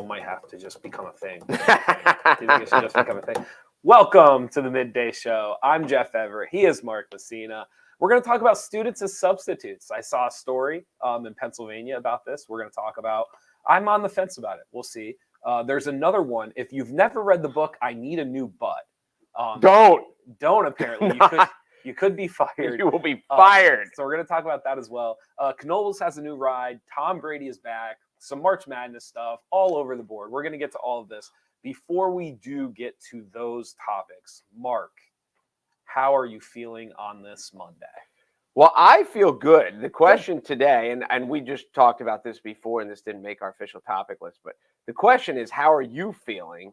might have to just become a thing. Do you think it should just become a thing? Welcome to the Midday Show. I'm Jeff Everett. He is Mark Messina. We're going to talk about students as substitutes. I saw a story in Pennsylvania about this. We're going to talk about, I'm on the fence about it. We'll see. There's another one. If you've never read the book, I Need a New Butt. Don't apparently. You could be fired. You will be fired. So we're going to talk about that as well. Knoebels has a new ride. Tom Brady is back. Some March Madness stuff all over the board. We're going to get to all of this. Before we do get to those topics, Mark, how are you feeling on this Monday? Well, I feel good. The question today, and we just talked about this before, and this didn't make our official topic list, but the question is, how are you feeling?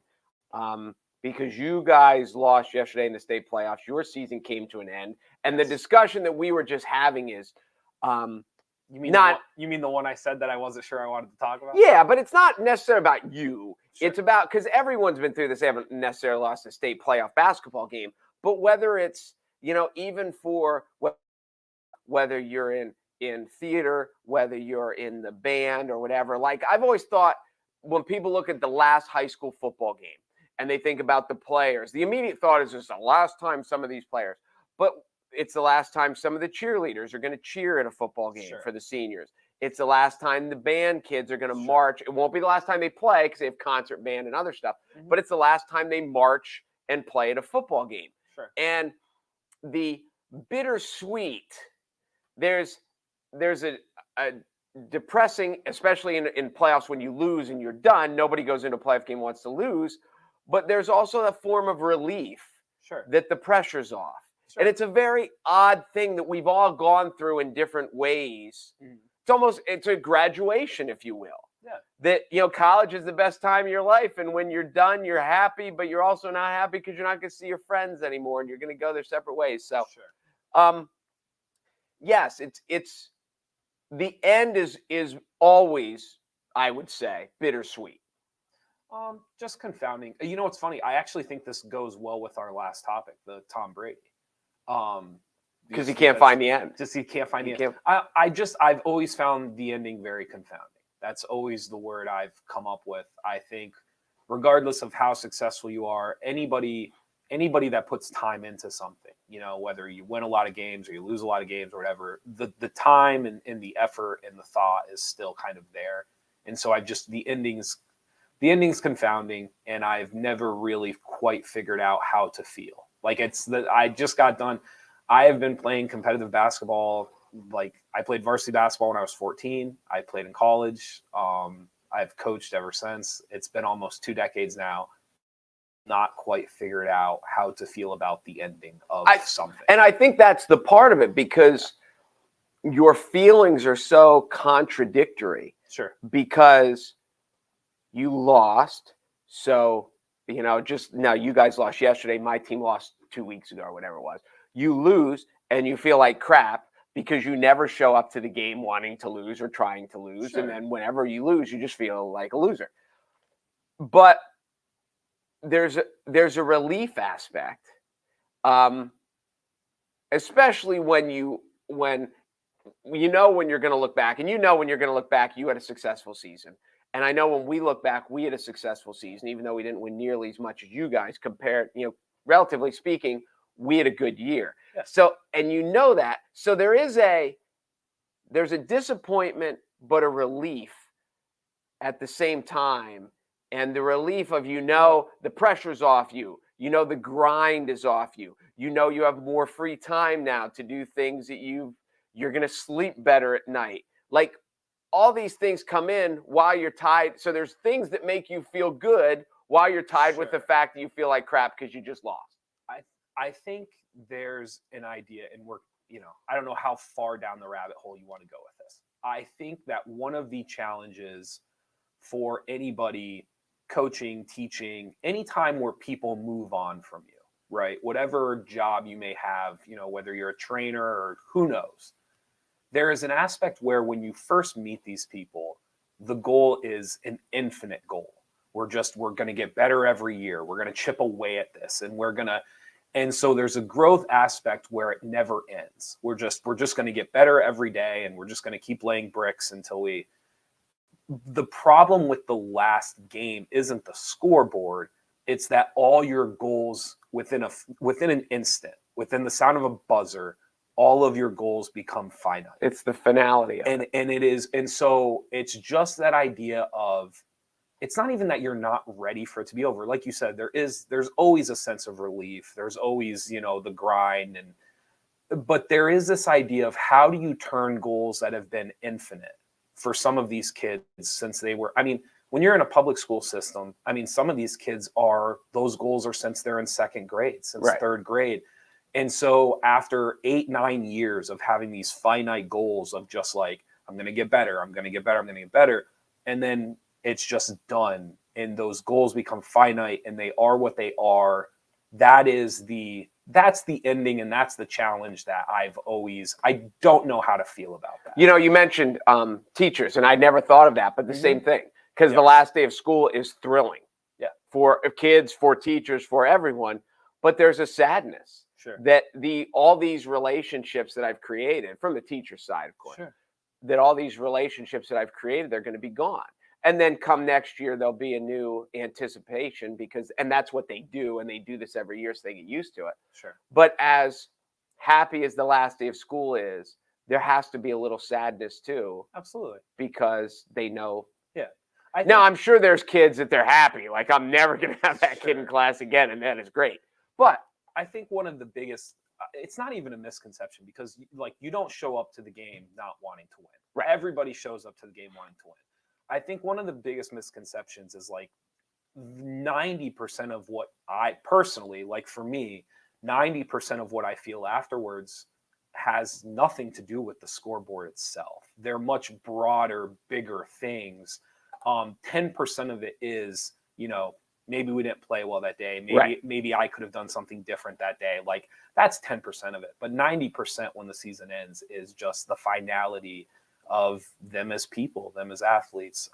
Because you guys lost yesterday in the state playoffs. Your season came to an end. And the discussion that we were just having is You mean the one I said that I wasn't sure I wanted to talk about? Yeah, but it's not necessarily about you. Sure. It's about, because everyone's been through this. They haven't necessarily lost a state playoff basketball game. But whether it's, even for whether you're in theater, whether you're in the band or whatever, like I've always thought when people look at the last high school football game, and they think about the players, the immediate thought is it's the last time some of these players, but it's the last time some of the cheerleaders are going to cheer at a football game for the seniors. It's the last time the band kids are going to march. It won't be the last time they play because they have concert band and other stuff, but it's the last time they march and play at a football game. Sure. And the bittersweet, there's a depressing, especially in playoffs when you lose and you're done. Nobody goes into a playoff game wants to lose. But there's also a form of relief that the pressure's off. Sure. And it's a very odd thing that we've all gone through in different ways. It's a graduation, if you will. Yeah. That, college is the best time of your life. And when you're done, you're happy, but you're also not happy because you're not going to see your friends anymore and you're going to go their separate ways. So, yes, it's the end is always, I would say, bittersweet. Just confounding. What's funny? I actually think this goes well with our last topic, the Tom Brady. Because he can't find the end. He can't find the end. I've always found the ending very confounding. That's always the word I've come up with. I think regardless of how successful you are, anybody that puts time into something, whether you win a lot of games or you lose a lot of games or whatever, the time and the effort and the thought is still kind of there. And so the ending's confounding, and I've never really quite figured out how to feel. Like I just got done. I have been playing competitive basketball. Like I played varsity basketball when I was 14. I played in college. I've coached ever since. It's been almost 2 decades now. Not quite figured out how to feel about the ending of something. And I think that's the part of it, because your feelings are so contradictory. Sure. Because you lost. So, just now you guys lost yesterday. My team lost 2 weeks ago or whatever it was. You lose and you feel like crap because you never show up to the game wanting to lose or trying to lose. Sure. And then whenever you lose, you just feel like a loser. But there's a relief aspect, especially when you're going to look back, and when you're going to look back, you had a successful season. And I know when we look back, we had a successful season, even though we didn't win nearly as much as you guys compared, relatively speaking, we had a good year. Yes. So, and that, so there's a disappointment, but a relief at the same time. And the relief of, the pressure's off you, the grind is off you, you have more free time now to do things that you're going to sleep better at night. Like, all these things come in while you're tied. So there's things that make you feel good while you're tied with the fact that you feel like crap because you just lost. I think there's an idea, and I don't know how far down the rabbit hole you want to go with this. I think that one of the challenges for anybody coaching, teaching, anytime where people move on from you, right? Whatever job you may have, whether you're a trainer or who knows, there is an aspect where when you first meet these people, the goal is an infinite goal. We're going to get better every year. We're going to chip away at this, and so there's a growth aspect where it never ends. We're just going to get better every day, and we're just going to keep laying bricks until we. the problem with the last game isn't the scoreboard. It's that all your goals within an instant, within the sound of a buzzer, all of your goals become finite. It's the finality of it. And it is. And so it's just that idea of, it's not even that you're not ready for it to be over. Like you said, there's always a sense of relief. There's always, the grind, but there is this idea of how do you turn goals that have been infinite for some of these kids since they were, when you're in a public school system, some of these kids those goals are since they're in second grade, since third grade. And so after 8-9 years of having these finite goals of just like, I'm going to get better, I'm going to get better, I'm going to get better. And then it's just done. And those goals become finite and they are what they are. That's the ending. And that's the challenge that I don't know how to feel about that. You mentioned teachers, and I never thought of that, but the same thing, because the last day of school is thrilling for kids, for teachers, for everyone. But there's a sadness that all these relationships that I've created from the teacher side, of course, that all these relationships that I've created, they're going to be gone. And then come next year, there'll be a new anticipation and that's what they do. And they do this every year, so they get used to it. Sure. But as happy as the last day of school is, there has to be a little sadness too. Absolutely. Because they know. Yeah. Now, I'm sure there's kids that they're happy. Like, I'm never going to have that kid in class again. And that is great. But I think one of the biggest, it's not even a misconception, because you don't show up to the game not wanting to win. Right. Everybody shows up to the game wanting to win. I think one of the biggest misconceptions is 90% of what I personally, for me, 90% of what I feel afterwards has nothing to do with the scoreboard itself. They're much broader, bigger things. 10% of it is, maybe we didn't play well that day. Maybe I could have done something different that day. That's 10% of it. But 90% when the season ends is just the finality of them as people, them as athletes,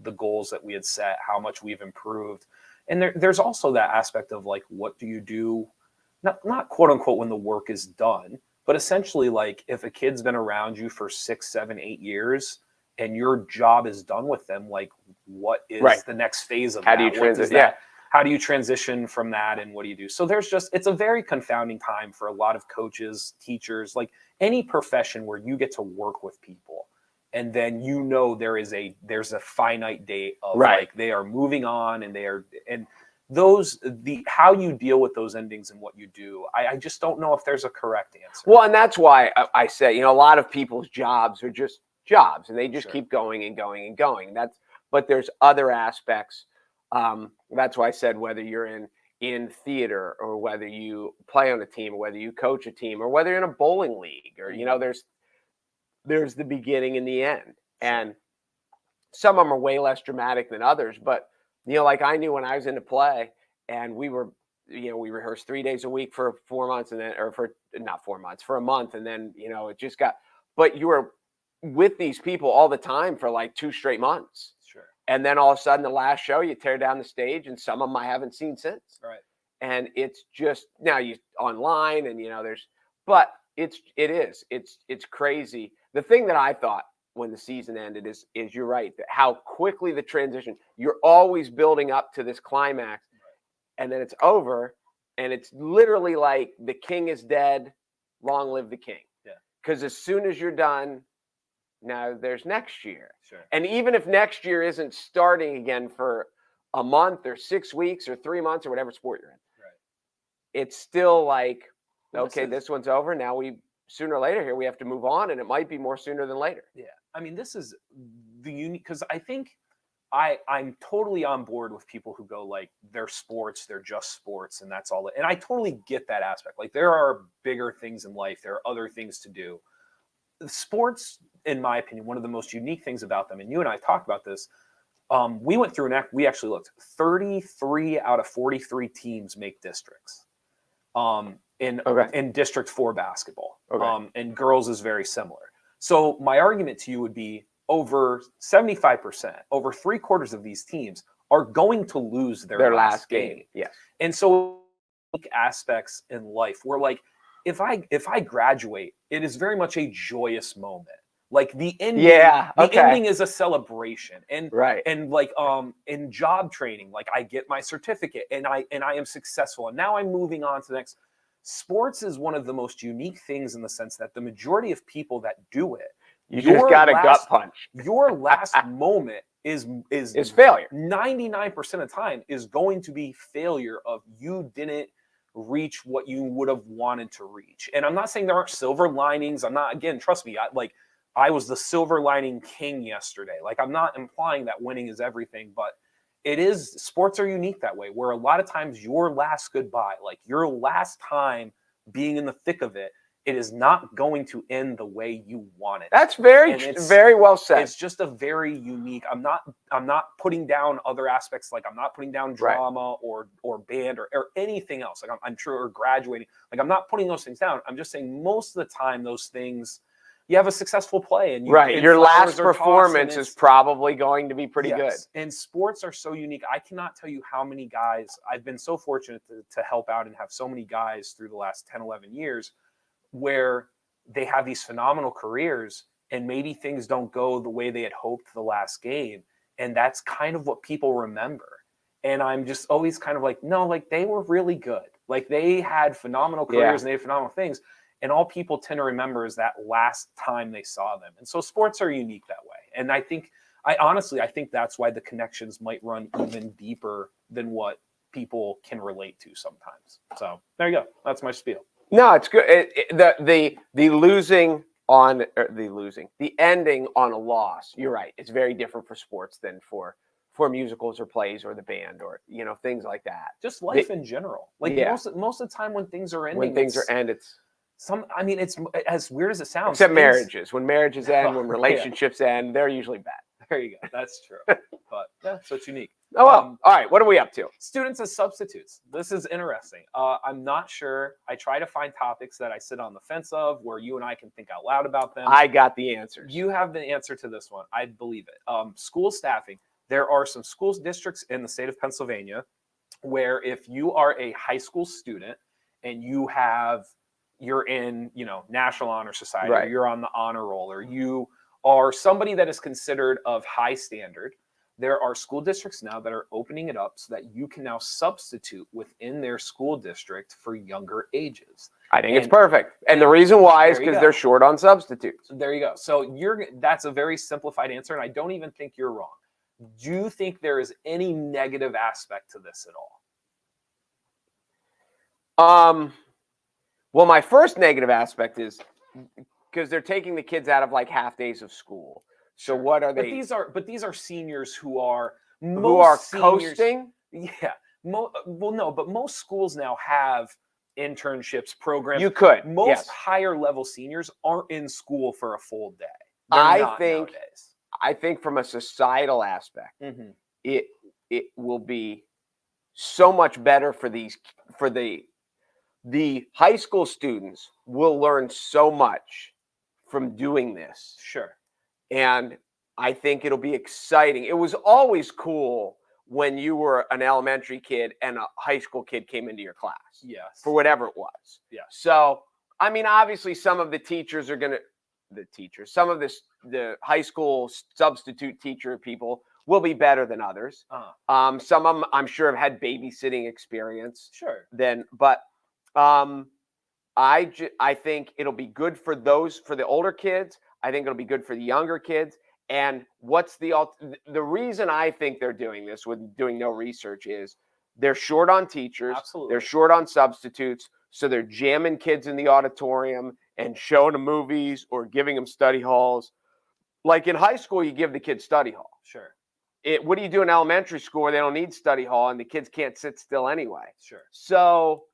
the goals that we had set, how much we've improved. And there's also that aspect of what do you do, not quote unquote when the work is done, but essentially if a kid's been around you for 6, 7, 8 years and your job is done with them, what is the next phase of how that? do you transition? How do you transition from that, and what do you do? So it's a very confounding time for a lot of coaches, teachers, any profession where you get to work with people, and then there's a finite date of they are moving on, and how you deal with those endings and what you do. I just don't know if there's a correct answer. Well, and that's why I say, a lot of people's jobs are just jobs, and they just keep going and going and going. But there's other aspects. That's why I said whether you're in theater, or whether you play on a team, or whether you coach a team, or whether you're in a bowling league, or there's the beginning and the end. And some of them are way less dramatic than others. But I knew when I was into play, and we rehearsed 3 days a week for 4 months, and then for a month, and then it just got. But you were with these people all the time for 2 straight months. Sure. And then all of a sudden, the last show, you tear down the stage, and some of them I haven't seen since. Right. And it's just now you online, and but it's crazy. The thing that I thought when the season ended is you're right, that how quickly the transition. You're always building up to this climax, and then it's over, and it's literally like the king is dead, long live the king. Yeah. Because as soon as you're done. Now there's next year. Sure. And even if next year isn't starting again for a month or 6 weeks or 3 months or whatever sport you're in, it's still this one's over. Now sooner or later here, we have to move on, and it might be more sooner than later. Yeah. This is the unique, because I think I'm totally on board with people who go they're sports, they're just sports, and that's all. And I totally get that aspect. There are bigger things in life. There are other things to do. Sports, in my opinion, one of the most unique things about them, and you and I talked about this, we went through we actually looked, 33 out of 43 teams make districts in District 4 basketball. And girls is very similar. So my argument to you would be over 75%, over 3/4 of these teams are going to lose their last game. Yes. And so aspects in life where if I graduate, it is very much a joyous moment. Like the ending, Yeah, the okay. ending is a celebration. And Right. and like in job training, like I get my certificate and I am successful. And now I'm moving on to the next. Sports is one of the most unique things in the sense that the majority of people that do it, You just got a gut punch. Your last moment is failure. 99% of the time is going to be failure of you didn't reach what you would have wanted to reach. And I'm not saying there aren't silver linings. I'm not, again, trust me, I was the silver lining king yesterday. Like, I'm not implying that winning is everything, but sports are unique that way, where a lot of times your last goodbye, like your last time being in the thick of it, it is not going to end the way you want it. That's very well said. It's just a very unique. I'm not putting down other aspects. Like, I'm not putting down drama or band or anything else. Like, I'm sure, or graduating. Like, I'm not putting those things down. I'm just saying most of the time those things, you have a successful play and your last performance is probably going to be pretty good. And sports are so unique. I cannot tell you how many guys I've been so fortunate to help out and have so many guys through the last 10, 11 years where they have these phenomenal careers and maybe things don't go the way they had hoped the last game. And that's kind of what people remember. And I'm just always kind of like, no, like they were really good. Like they had phenomenal careers and they had phenomenal things. And all people tend to remember is that last time they saw them. And so sports are unique that way. And I think that's why the connections might run even deeper than what people can relate to sometimes. So there you go. That's my spiel. No, it's good. The ending on a loss. You're right. It's very different for sports than for musicals or plays or the band or things like that. Just life in general. Like most of the time when things are ending, it's as weird as it sounds. Except marriages. When marriages end, when relationships end, they're usually bad. There you go. That's true. But so it's unique. Oh, well. All right. What are we up to? Students as substitutes. This is interesting. I'm not sure. I try to find topics that I sit on the fence of where you and I can think out loud about them. I got the answers. You have the answer to this one. I believe it. School staffing. There are some school districts in the state of Pennsylvania where if you are a high school student and you're in, National Honor Society, or you're on the honor roll, or you are somebody that is considered of high standard, there are school districts now that are opening it up so that you can now substitute within their school district for younger ages. I think it's perfect. And the reason why is because they're short on substitutes. There you go. So that's a very simplified answer, and I don't even think you're wrong. Do you think there is any negative aspect to this at all? Well, my first negative aspect is because they're taking the kids out of like half days of school. So what are they? But these are seniors who are coasting. Yeah. No, but most schools now have internships, programs. You could. Most higher level seniors aren't in school for a full day. I think from a societal aspect, it will be so much better for the high school students will learn so much from doing this. Sure. And I think it'll be exciting. It was always cool when you were an elementary kid and a high school kid came into your class. Yes. For whatever it was. Yeah. So, obviously some of the teachers are going to, some of the high school substitute teacher people will be better than others. Some of them I'm sure have had babysitting experience. Sure. But I think it'll be good for the older kids. I think it'll be good for the younger kids. And the reason I think they're doing this with doing no research is they're short on teachers. Absolutely. They're short on substitutes. So they're jamming kids in the auditorium and showing them movies or giving them study halls. Like in high school, you give the kids study hall. Sure. What do you do in elementary school where they don't need study hall and the kids can't sit still anyway? Sure. So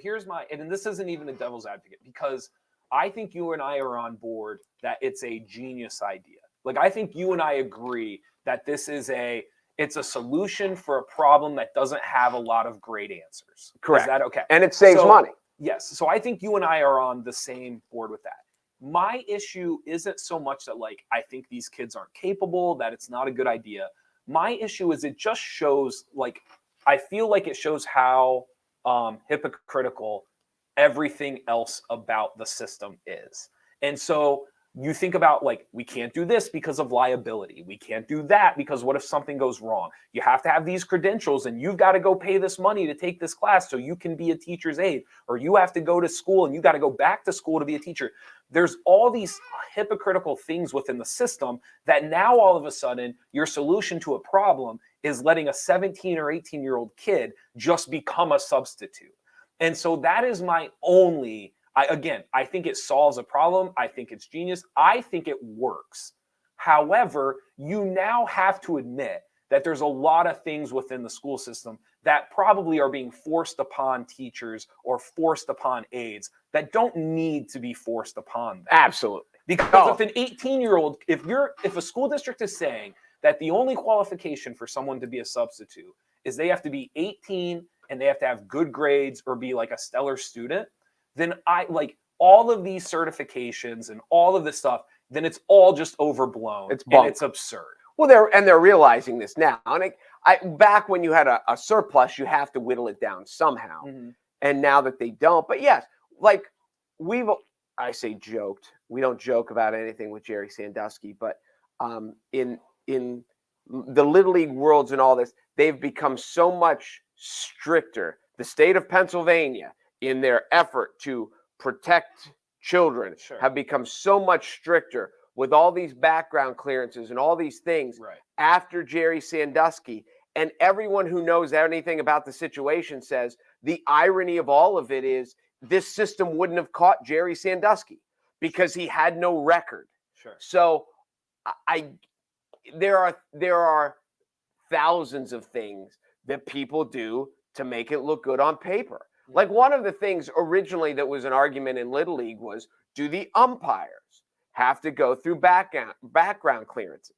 here's and this isn't even a devil's advocate, because I think you and I are on board that it's a genius idea. Like, I think you and I agree that this is it's a solution for a problem that doesn't have a lot of great answers. Correct. Is that okay? And it saves money. Yes. So I think you and I are on the same board with that. My issue isn't so much that, like, I think these kids aren't capable, that it's not a good idea. My issue is it just shows, like, I feel like it shows how hypocritical everything else about the system is. And so you think about like, we can't do this because of liability. We can't do that because what if something goes wrong? You have to have these credentials and you've got to go pay this money to take this class so you can be a teacher's aide, or you have to go to school and you got to go back to school to be a teacher. There's all these hypocritical things within the system that now all of a sudden your solution to a problem is letting a 17 or 18-year-old kid just become a substitute. And so that is my only, I think it solves a problem. I think it's genius. I think it works. However, you now have to admit that there's a lot of things within the school system that probably are being forced upon teachers or forced upon aides that don't need to be forced upon them. Absolutely. Because if an 18-year-old, if a school district is saying that the only qualification for someone to be a substitute is they have to be 18 and they have to have good grades or be like a stellar student, then I like all of these certifications and all of this stuff, then it's all just overblown. And it's absurd. Well, they're realizing this now. And back when you had a surplus, you have to whittle it down somehow. Mm-hmm. And now that they don't, but yes, like I say joked. We don't joke about anything with Jerry Sandusky, but in the Little League worlds and all this, they've become so much stricter. The state of Pennsylvania, in their effort to protect children, have become so much stricter with all these background clearances and all these things after Jerry Sandusky. And everyone who knows anything about the situation says the irony of all of it is this system wouldn't have caught Jerry Sandusky because he had no record. So there are thousands of things that people do to make it look good on paper. Like one of the things originally that was an argument in Little League was, do the umpires have to go through background clearances?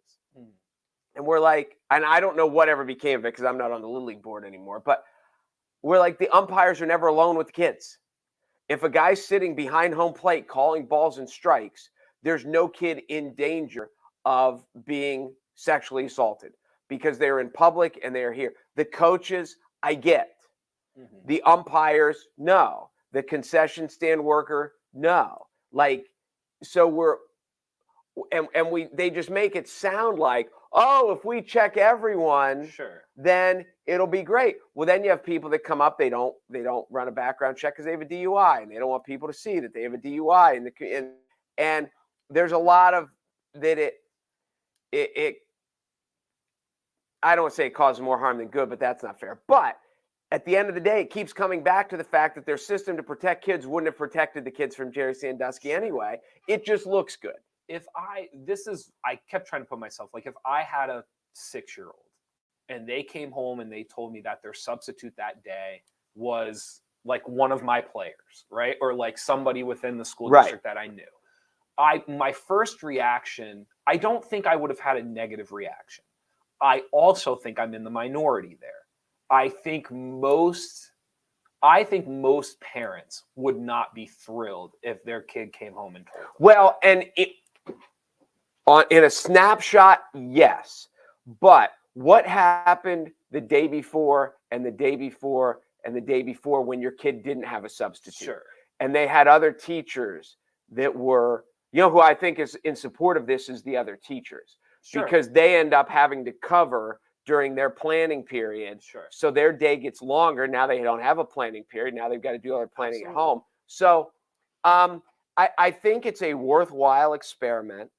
And we're like, and I don't know whatever became of it because I'm not on the Little League board anymore, but we're like, the umpires are never alone with the kids. If a guy's sitting behind home plate calling balls and strikes, there's no kid in danger of being sexually assaulted because they're in public and they're here. The coaches, I get. The umpires, no. The concession stand worker, no. Like, so they just make it sound like, oh, if we check everyone, then it'll be great. Well, then you have people that come up, they don't run a background check because they have a DUI, and they don't want people to see that they have a DUI. And there's a lot of that it I don't want to say it causes more harm than good, but that's not fair. But at the end of the day, it keeps coming back to the fact that their system to protect kids wouldn't have protected the kids from Jerry Sandusky anyway. It just looks good. I kept trying to put myself, like if I had a 6-year-old and they came home and they told me that their substitute that day was like one of my players, right? Or like somebody within the school district that I knew. My first reaction, I don't think I would have had a negative reaction. I also think I'm in the minority there. I think most parents would not be thrilled if their kid came home and told them. Well, and in a snapshot, yes. But what happened the day before and the day before and the day before when your kid didn't have a substitute? And they had other teachers that were, who I think is in support of this is the other teachers. Because they end up having to cover during their planning period. So their day gets longer. Now they don't have a planning period. Now they've got to do all their planning at home. So I think it's a worthwhile experiment.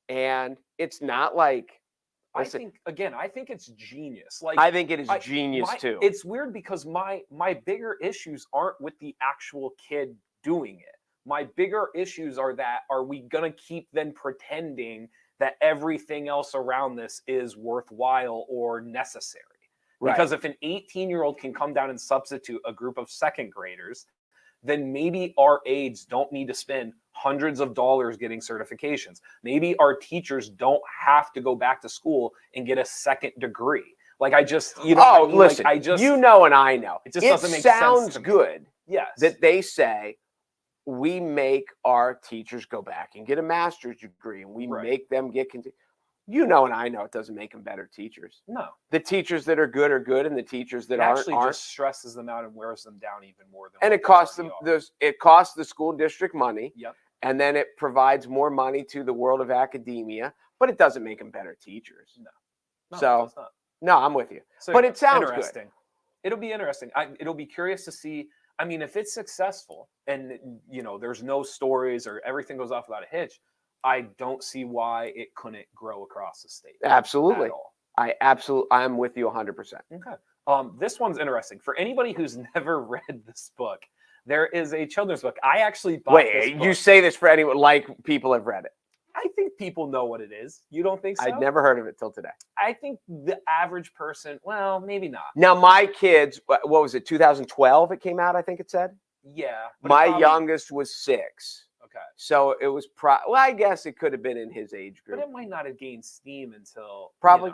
And it's not like I think it's genius. Like I think it is genius too. It's weird because my bigger issues aren't with the actual kid doing it. My bigger issues are we gonna keep then pretending that everything else around this is worthwhile or necessary? Because if an 18-year-old can come down and substitute a group of second graders, then maybe our aides don't need to spend hundreds of dollars getting certifications. Maybe our teachers don't have to go back to school and get a second degree. Like listen, and I know. It just doesn't make sense. It sounds good. Yes. That they say, we make our teachers go back and get a master's degree, and we make them get and I know it doesn't make them better teachers. No. The teachers that are good, and the teachers that aren't just stresses them out and wears them down even more than. And it costs them it costs the school district money. Yep. and then it provides more money to the world of academia, but it doesn't make them better teachers. No, So it's not. no, I'm with you. So But it sounds good. interesting. It'll be interesting. It'll be curious to see. I mean, if it's successful and there's no stories or everything goes off without a hitch, I don't see why it couldn't grow across the state. Absolutely. At all. I'm with you 100%. Okay. This one's interesting. For anybody who's never read this book, there is a children's book. I actually bought this book. You say this for anyone like people have read it. I think people know what it is. You don't think so? I'd never heard of it till today. I think the average person, well, maybe not. Now, my kids, what was it, 2012 it came out, I think it said? Yeah. My youngest was 6. Okay. So it was well, I guess it could have been in his age group. But it might not have gained steam until probably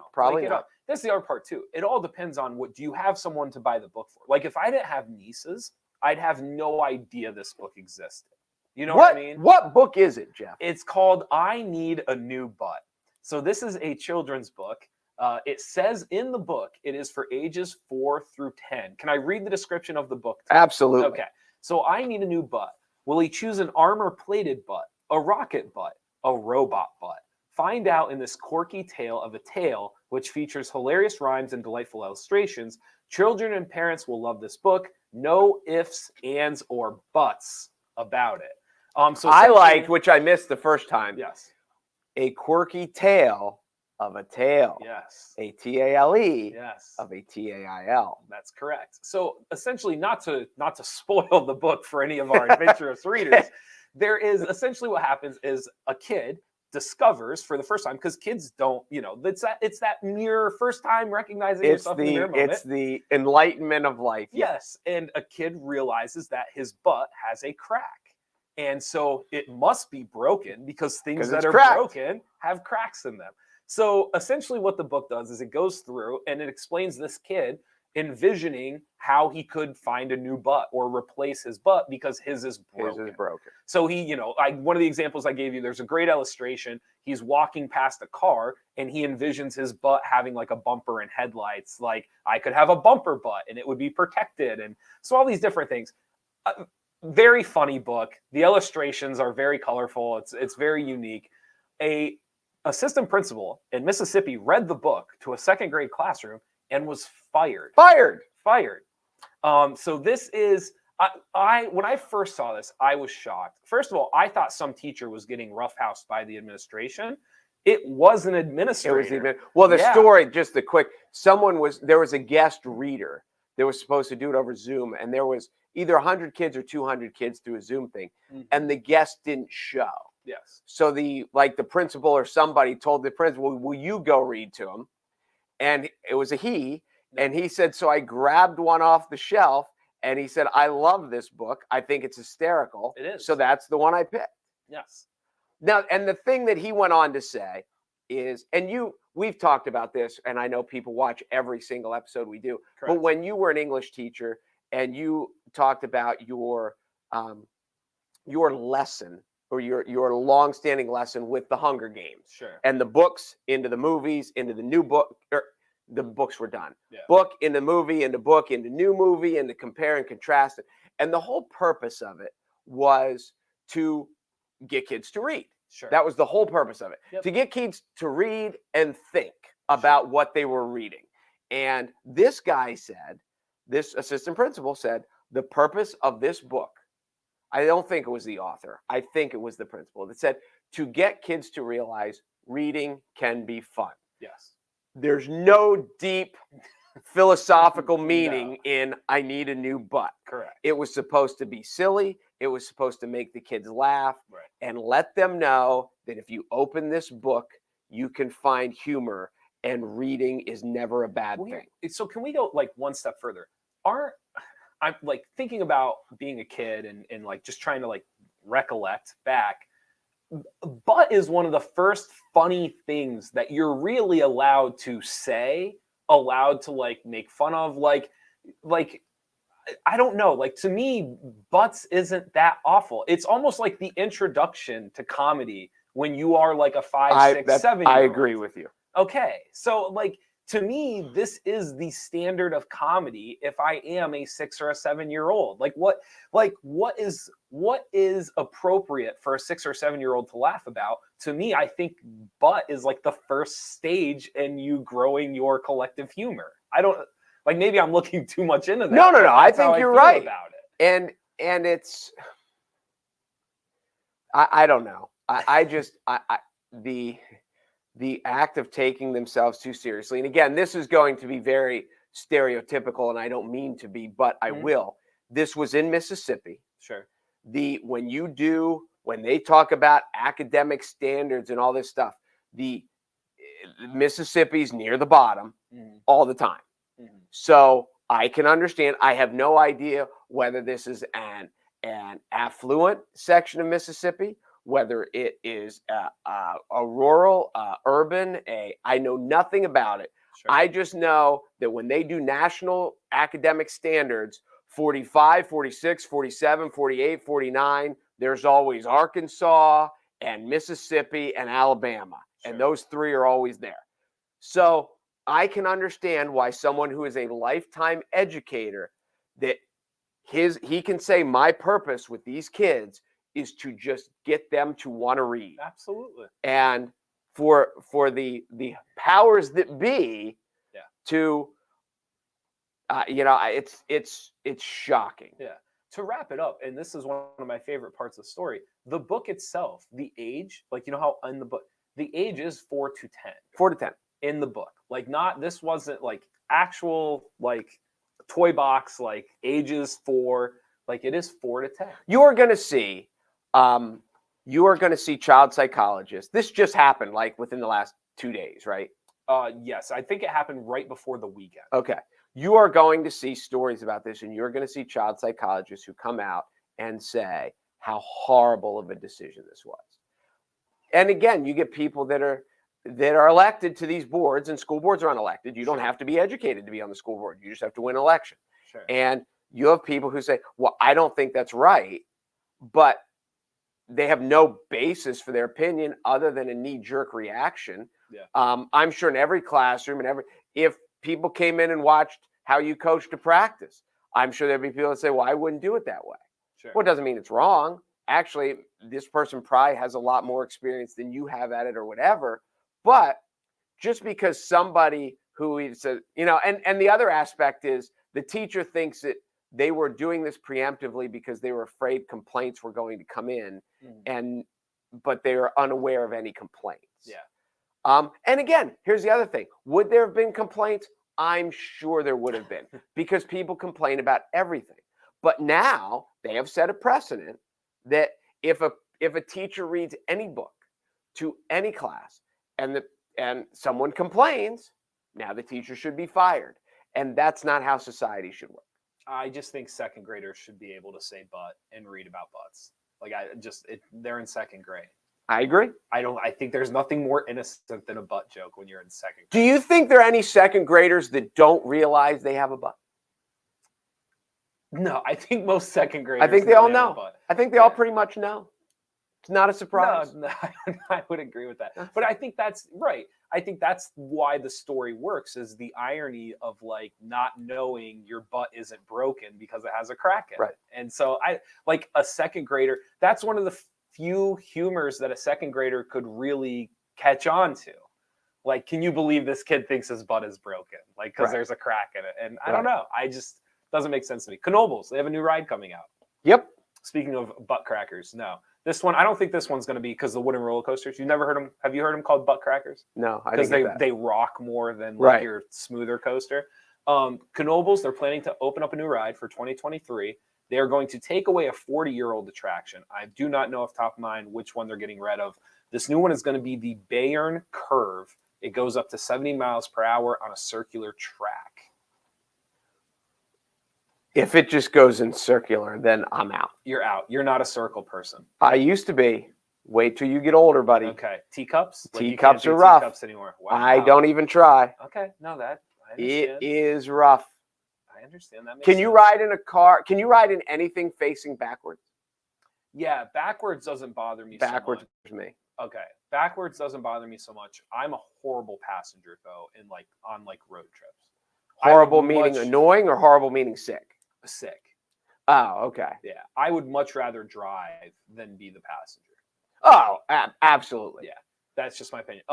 not. That's the other part too. It all depends on do you have someone to buy the book for? Like if I didn't have nieces, I'd have no idea this book existed. You know what I mean? What book is it, Jeff? It's called I Need a New Butt. So this is a children's book. It says in the book it is for ages 4 through 10. Can I read the description of the book? Absolutely. Okay. So I need a new butt. Will he choose an armor-plated butt, a rocket butt, a robot butt? Find out in this quirky tale of a tale which features hilarious rhymes and delightful illustrations. Children and parents will love this book. No ifs, ands, or buts about it. So I liked, which I missed the first time. Yes. A quirky tale of a tale. Yes. A TALE. Yes. Of a TAIL. That's correct. So essentially, not to spoil the book for any of our adventurous readers, there is essentially what happens is a kid discovers for the first time, because kids don't, it's that mere first time recognizing yourself in the mirror moment. It's the enlightenment of life. Yes. And a kid realizes that his butt has a crack. And so it must be broken because things that are broken have cracks in them. So essentially what the book does is it goes through and it explains this kid envisioning how he could find a new butt or replace his butt because his is broken. His is broken. So he, one of the examples I gave you, there's a great illustration. He's walking past a car and he envisions his butt having like a bumper and headlights. Like I could have a bumper butt and it would be protected. And so all these different things. Very funny book. The illustrations are very colorful. It's very unique. A assistant principal in Mississippi read the book to a second grade classroom and was fired. So this is when I first saw this, I was shocked. First of all, I thought some teacher was getting roughhoused by the administration. It was an administrator. Story, just a quick. There was a guest reader that was supposed to do it over Zoom, and there was either 100 kids or 200 kids through a Zoom thing, and the guest didn't show. Yes. So the principal or somebody told the principal, "Will you go read to him?" And it was a he, and he said, "So I grabbed one off the shelf, and he said, I love this book. I think it's hysterical. It is. So that's the one I picked." Yes. Now, and the thing that he went on to say is, we've talked about this, and I know people watch every single episode we do. Correct. But when you were an English teacher and you talked about your lesson or your long-standing lesson with the Hunger Games, sure, and the books into the movies, into the new book, the books were done. Yeah. Book into movie, into book, into new movie, and to compare and contrast it. And the whole purpose of it was to get kids to read. Sure. That was the whole purpose of it. Yep. To get kids to read and think about what they were reading. And this assistant principal said, the purpose of this book, I don't think it was the author, I think it was the principal that said, to get kids to realize reading can be fun. Yes. There's no deep philosophical meaning in I need a new butt. Correct. It was supposed to be silly. It was supposed to make the kids laugh, right, and let them know that if you open this book, you can find humor, and reading is never a bad thing. So can we go like one step further? I'm like thinking about being a kid and like just trying to like recollect back. Butt is one of the first funny things that you're really allowed to say, allowed to like make fun of, like I don't know, like to me, butts isn't that awful. It's almost like the introduction to comedy when you are like a 5, 6, 7 year old. I agree with you. Okay, so like to me, this is the standard of comedy if I am a 6 or a 7-year-old. Like what is appropriate for a 6 or 7-year-old to laugh about? To me, I think butt is like the first stage in you growing your collective humor. I don't like, maybe I'm looking too much into that. No. but I that's how think you're feel right about it. And it's I don't know. I just the act of taking themselves too seriously. And again, this is going to be very stereotypical, and I don't mean to be, but I will. This was in Mississippi. Sure. When they talk about academic standards and all this stuff, the Mississippi's near the bottom all the time. So I can understand. I have no idea whether this is an affluent section of Mississippi, whether it is a rural, urban. I know nothing about it. Sure. I just know that when they do national academic standards, 45, 46, 47, 48, 49, there's always Arkansas and Mississippi and Alabama. Sure. And those three are always there. So I can understand why someone who is a lifetime educator, that he can say, my purpose with these kids is to just get them to want to read. Absolutely. And for the powers that be to it's shocking. Yeah. To wrap it up, and this is one of my favorite parts of the story, the book itself, the age, like, you know how in the book, the age is 4 to 10. 4 to 10. In the book. Like, this wasn't like actual, like, toy box, like ages 4, like it is 4 to 10. You are going to see child psychologists. This just happened like within the last 2 days, right? Yes, I think it happened right before the weekend. Okay. You are going to see stories about this, and you're going to see child psychologists who come out and say how horrible of a decision this was. And again, you get people that are elected to these boards, and school boards are unelected. You don't have to be educated to be on the school board. You just have to win an election. Sure. And you have people who say, well, I don't think that's right, but they have no basis for their opinion other than a knee-jerk reaction. Yeah. I'm sure in every classroom if people came in and watched how you coached a practice, I'm sure there'd be people that say, well, I wouldn't do it that way. Sure. Well, it doesn't mean it's wrong. Actually, this person probably has a lot more experience than you have at it or whatever. But just because somebody who is and the other aspect is the teacher thinks that they were doing this preemptively because they were afraid complaints were going to come in, but they were unaware of any complaints. Yeah. And again, here's the other thing. Would there have been complaints? I'm sure there would have been, because people complain about everything. But now they have set a precedent that if a teacher reads any book to any class and someone complains, now the teacher should be fired. And that's not how society should work. I just think second graders should be able to say butt and read about butts. Like, they're in second grade. I agree. I think there's nothing more innocent than a butt joke when you're in second grade. Do you think there are any second graders that don't realize they have a butt? No, I think most second graders. I think they all know. I think they all pretty much know. It's not a surprise. No, I would agree with that. But I think that's right. I think that's why the story works, is the irony of like not knowing your butt isn't broken because it has a crack in it. And so like a second grader, that's one of the few humors that a second grader could really catch on to. Like, can you believe this kid thinks his butt is broken? Like, because there's a crack in it. And I don't know. Doesn't make sense to me. Knoebels, they have a new ride coming out. Yep. Speaking of butt crackers, no. This one, I don't think this one's going to be because the wooden roller coasters. You never heard them? Have you heard them called butt crackers? No, I because didn't. they rock more than like your smoother coaster. Knoebels, they're planning to open up a new ride for 2023. They are going to take away a 40-year-old attraction. I do not know off the top of mind which one they're getting rid of. This new one is going to be the Bayern Curve. It goes up to 70 miles per hour on a circular track. If it just goes in circular, then I'm out. You're out. You're not a circle person. I used to be. Wait till you get older, buddy. Okay. Teacups? Like, teacups are rough. Teacups anymore. Wow. I don't even try. Okay. No, I understand. It is rough. I understand that. Can you ride in a car? Can you ride in anything facing backwards? Yeah, backwards doesn't bother me Backwards so much. me. Okay, backwards doesn't bother me so much. I'm a horrible passenger though, in like on like road trips. Horrible meaning annoying or horrible meaning sick? Sick. Oh, okay. Yeah, I would much rather drive than be the passenger. Oh, absolutely. Yeah, that's just my opinion.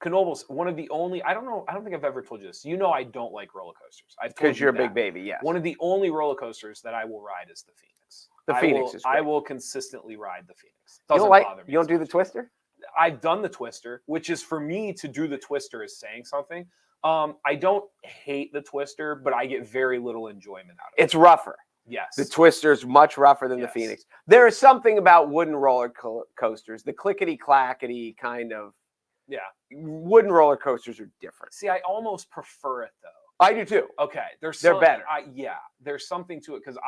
Knoebels, one of the only, I don't think I've ever told you this. You know I don't like roller coasters. Because you're a big baby, yes. One of the only roller coasters that I will ride is the Phoenix. The Phoenix is great. I will consistently ride the Phoenix. Doesn't bother me. You don't do the Twister? I've done the Twister, which is, for me, to do the Twister is saying something. I don't hate the Twister, but I get very little enjoyment out of it. It's rougher. Yes. The Twister is much rougher than the Phoenix. There is something about wooden roller coasters, the clickety-clackety kind of. Yeah. Wooden roller coasters are different. See, I almost prefer it, though. I do, too. Okay. They're better. There's something to it, because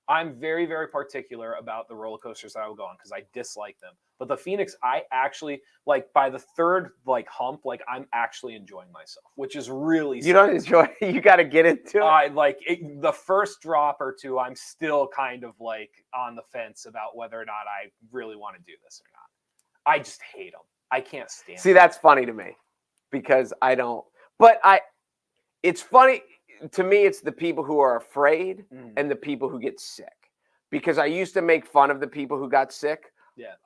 I'm very, very particular about the roller coasters that I will go on because I dislike them. But the Phoenix, I actually, like, by the third, like, hump, like, I'm actually enjoying myself, which is really You don't enjoy it? You got to get into it? The first drop or two, I'm still kind of, like, on the fence about whether or not I really want to do this or not. I just hate them. I can't stand them. See, that's funny to me because I don't. But it's funny. To me, it's the people who are afraid and the people who get sick. Because I used to make fun of the people who got sick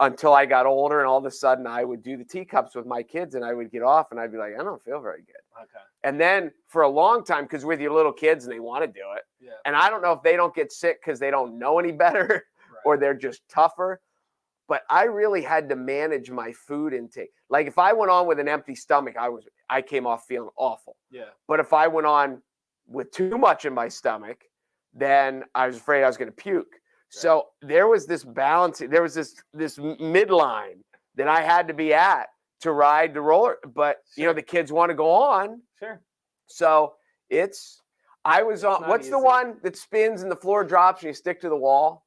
until I got older, and all of a sudden I would do the teacups with my kids, and I would get off, and I'd be like, I don't feel very good. Okay. And then for a long time, because with your little kids, and they want to do it, and I don't know if they don't get sick because they don't know any better or they're just tougher, but I really had to manage my food intake. Like if I went on with an empty stomach, I came off feeling awful. Yeah. But if I went on with too much in my stomach, then I was afraid I was going to puke. Right. So there was this balance. There was this midline that I had to be at to ride the roller. But, you know, the kids want to go on. Sure. So I was on, what's the one that spins and the floor drops and you stick to the wall?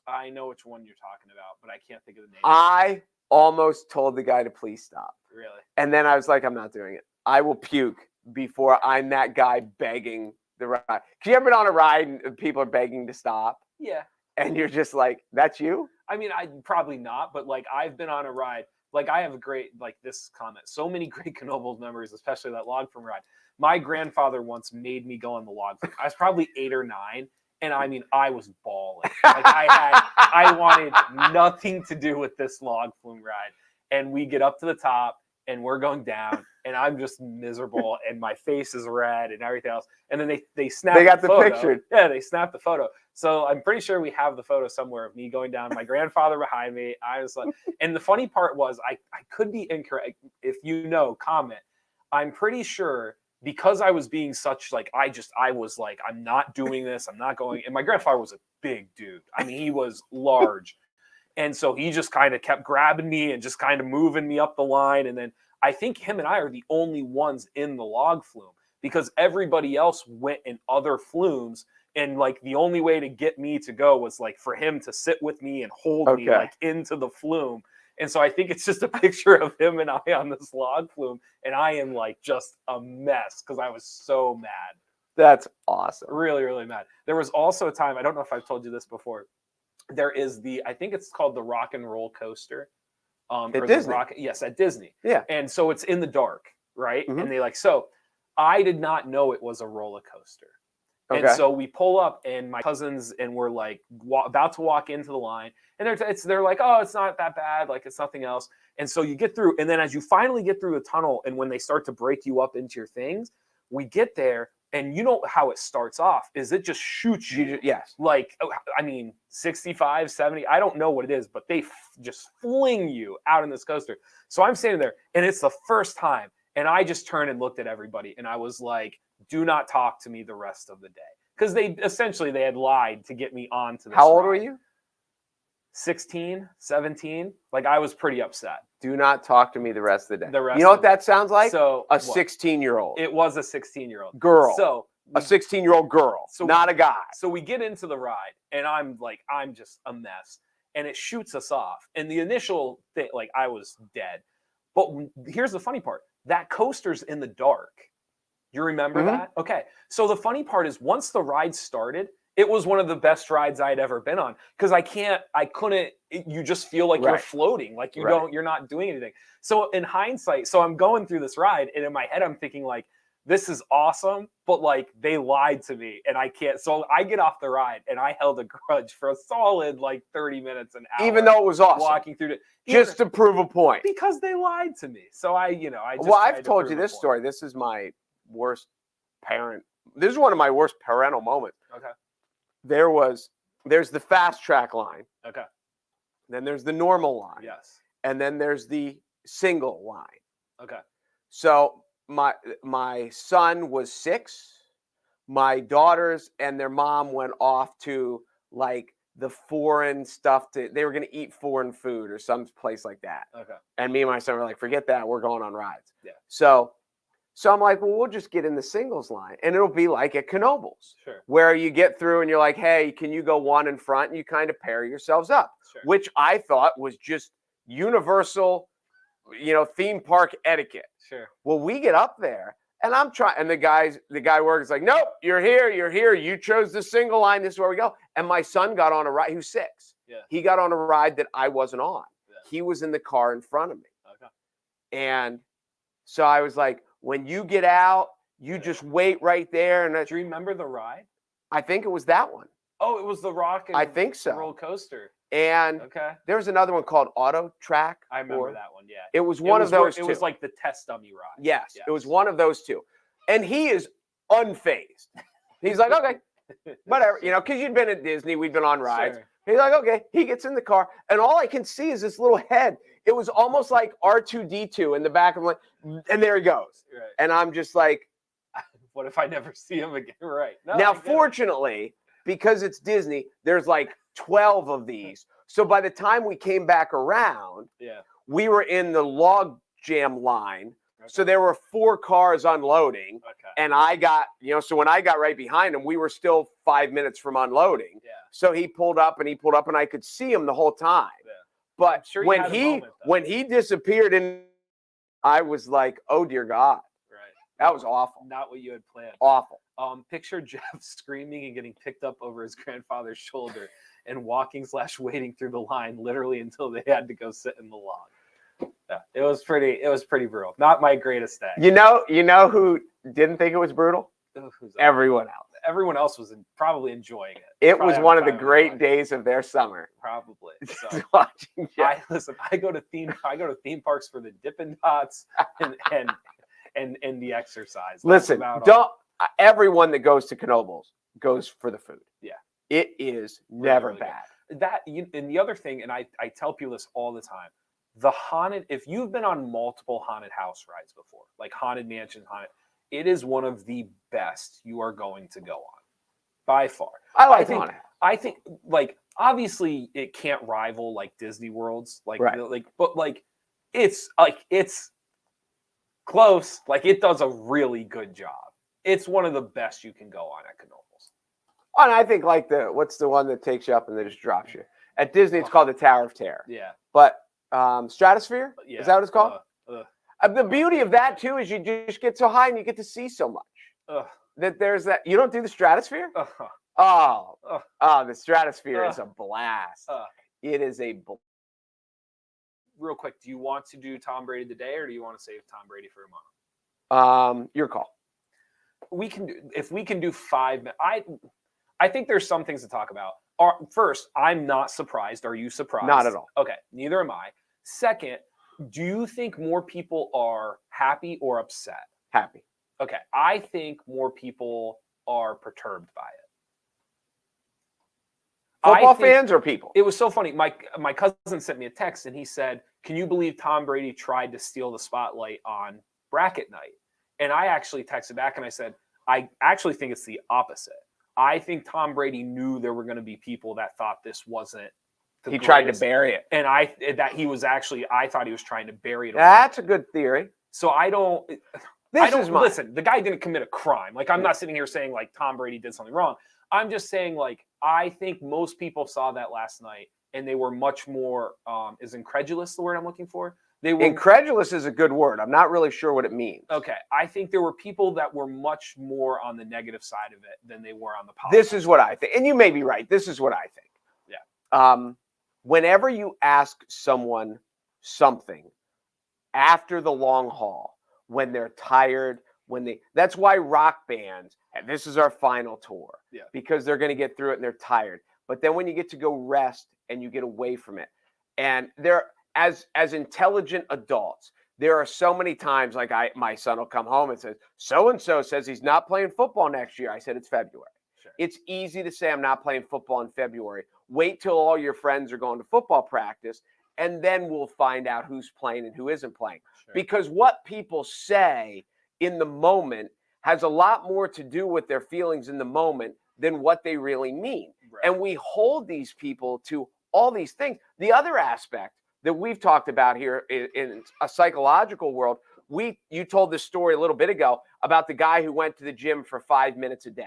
I know which one you're talking about, but I can't think of the name. I almost told the guy to please stop. Really? And then I was like, I'm not doing it. I will puke before I'm that guy begging the ride. Have you ever been on a ride and people are begging to stop? Yeah. And you're just like, that's you? I mean, I probably not, but like I've been on a ride. Like I have a great, like this comment, so many great Knoebels memories, especially that log flume ride. My grandfather once made me go on the log flume. I was probably 8 or 9. And I mean, I was bawling. Like I wanted nothing to do with this log flume ride. And we get up to the top and we're going down and I'm just miserable and my face is red and everything else. And then they snap They got the photo. picture. Yeah, they snapped the photo. So I'm pretty sure we have the photo somewhere of me going down, my grandfather behind me. I was like, and the funny part was I could be incorrect. If you know, comment. I'm pretty sure because I was being such like, I was like, I'm not doing this. I'm not going. And my grandfather was a big dude. I mean, he was large. And so he just kind of kept grabbing me and just kind of moving me up the line. And then I think him and I are the only ones in the log flume because everybody else went in other flumes. And like the only way to get me to go was like for him to sit with me and hold me like into the flume. And so I think it's just a picture of him and I on this log flume. And I am like just a mess because I was so mad. That's awesome. Really, really mad. There was also a time, I don't know if I've told you this before. There is I think it's called the Rock and Roll Coaster. At Disney? Yes, at Disney. Yeah. And so it's in the dark, right? Mm-hmm. And so I did not know it was a roller coaster. Okay. And so we pull up and my cousins and we're like about to walk into the line and they're like, oh, it's not that bad. Like it's nothing else. And so you get through. And then as you finally get through the tunnel and when they start to break you up into your things, we get there and you know how it starts off is it just shoots you. Yes. Like, I mean, 65, 70, I don't know what it is, but they just fling you out in this coaster. So I'm standing there and it's the first time. And I just turned and looked at everybody and I was like, do not talk to me the rest of the day. Because they had lied to get me onto this. How old ride. were you? 16, 17. Like I was pretty upset. Do not talk to me the rest of the day. You know what that sounds like? So a 16-year-old. It was a 16-year-old. Girl. So a 16-year-old girl, so not a guy. So we get into the ride and I'm just a mess. And it shoots us off. And the initial thing, like I was dead. But here's the funny part. That coaster's in the dark. You remember that? Okay. So the funny part is once the ride started, It was one of the best rides I'd ever been on because you just feel like you're Right. floating, like Right. you're not doing anything. So in hindsight, so I'm going through this ride and in my head, I'm thinking like, this is awesome, but like they lied to me and I can't. So I get off the ride and I held a grudge for a solid like 30 minutes, an hour. Even though it was awesome. Walking through it. Just to prove a point. Because they lied to me. So I just Well, I've tried to told prove you a this point. story. This is my worst this is one of my worst parental moments. Okay. There's the fast track line. Okay. Then there's the normal line. Yes. And then there's the single line. Okay. So my son was 6. My daughters and their mom went off to like the foreign stuff they were going to eat foreign food or some place like that. Okay. And me and my son were like, forget that. We're going on rides. Yeah. So I'm like, well, we'll just get in the singles line. And it'll be like at Knoebels, Sure. where you get through and you're like, hey, can you go one in front? And you kind of pair yourselves up, Sure. which I thought was just universal, theme park etiquette. Sure. Well, we get up there and I'm trying, and the guy works like, nope, you're here. You chose the single line. This is where we go. And my son got on a ride. He was 6. Yeah. He got on a ride that I wasn't on. Yeah. He was in the car in front of me. Okay. And so I was like, when you get out, you just wait right there. And Do you remember the ride? I think it was that one. Oh, it was the rock and I think so. roller coaster. And Okay. there was another one called Auto Track. I remember that one. Yeah. It was one of those two. It was like the test dummy ride. Yes, it was one of those two. And he is unfazed. He's like, okay, whatever, because you'd been at Disney, we'd been on rides. Sure. He's like, okay. He gets in the car, and all I can see is this little head. It was almost like R2-D2 in the back of my, and there he goes. Right. And I'm just like, what if I never see him again? Right. No, now, fortunately, because it's Disney, there's like 12 of these. So by the time we came back around, we were in the log jam line. Okay. So there were 4 cars unloading. Okay. And I got, so when I got right behind him, we were still 5 minutes from unloading. Yeah. So he pulled up and I could see him the whole time. Yeah. But sure when he disappeared, I was like, oh dear God. Right. That was awful. Not what you had planned. Awful. Picture Jeff screaming and getting picked up over his grandfather's shoulder and walking/waiting through the line literally until they had to go sit in the log. Yeah, it was pretty brutal. Not my greatest day. You know who didn't think it was brutal? Everyone else. Everyone else was probably enjoying it. It was one of the great days of their summer. Probably. So watching I go to theme parks for the Dippin' Dots and the exercise. Listen, everyone that goes to Knoebels goes for the food. Yeah. It is never really bad. And the other thing, and I tell people this all the time, if you've been on multiple haunted house rides before, like Haunted Mansion, it is one of the best you are going to go on by far. I think like obviously it can't rival like Disney World's but it's close. Like it does a really good job. It's one of the best you can go on at Knoebels. And I think like what's the one that takes you up and then just drops you? At Disney, it's called the Tower of Terror. Yeah. But Stratosphere? Yeah. Is that what it's called? The beauty of that too is you just get so high and you get to see so much. That there's that. You don't do the Stratosphere? The Stratosphere is a blast. It is a blast. Real quick, do you want to do Tom Brady today or do you want to save Tom Brady for tomorrow? Your call. If we can do 5 minutes. I think there's some things to talk about. First, I'm not surprised. Are you surprised? Not at all. Okay, neither am I. Second, do you think more people are happy or upset? Happy. Okay, I think more people are perturbed by it. Football fans or people? It was so funny. My cousin sent me a text and he said, can you believe Tom Brady tried to steal the spotlight on bracket night? And I actually texted back and I said, I actually think it's the opposite. I think Tom Brady knew there were going to be people that thought this wasn't the greatest. Tried to bury it. And I thought he was trying to bury it. That's a good theory. So listen, the guy didn't commit a crime. Like, I'm not sitting here saying like Tom Brady did something wrong. I'm just saying like, I think most people saw that last night and they were much more, is incredulous the word I'm looking for? They were Incredulous is a good word. I'm not really sure what it means. okay. I think there were people that were much more on the negative side of it than they were on the positive. This is what I think. And you may be right. This is what I think. Yeah. Whenever you ask someone something after the long haul, when they're tired, that's why rock bands, and this is our final tour, because they're going to get through it and they're tired. But then when you get to go rest and you get away from it, and they're as intelligent adults, there are so many times like my son will come home and says, so-and-so says he's not playing football next year. I said, it's February. Sure. It's easy to say I'm not playing football in February. Wait till all your friends are going to football practice, and then we'll find out who's playing and who isn't playing. Sure. Because what people say in the moment has a lot more to do with their feelings in the moment than what they really mean. Right. And we hold these people to all these things. The other aspect that we've talked about here in a psychological world, you told this story a little bit ago about the guy who went to the gym for 5 minutes a day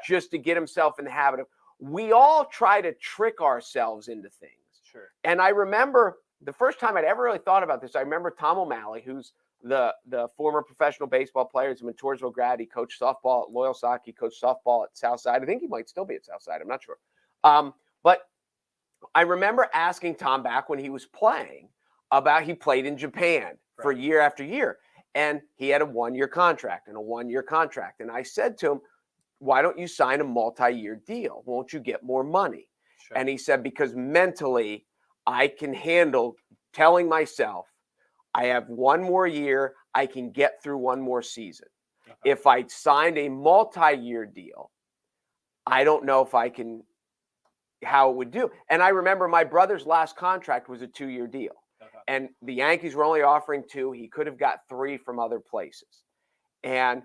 just to get himself in the habit of. We all try to trick ourselves into things. Sure. And I remember the first time I'd ever really thought about this, I remember Tom O'Malley, who's the former professional baseball player. He's a Montoursville grad. He coached softball at Loyal Sock. He coached softball at Southside. I think he might still be at Southside. I'm not sure. But I remember asking Tom back when he was playing about he played in Japan for year after year. And he had a 1-year contract and a 1-year contract. And I said to him, why don't you sign a multi-year deal? Won't you get more money? Sure. And he said, because mentally I can handle telling myself I have 1 more year. I can get through 1 more season. If I signed a multi-year deal, I don't know if I can, how it would do. And I remember my brother's last contract was a 2-year deal. And the Yankees were only offering 2. He could have got 3 from other places. And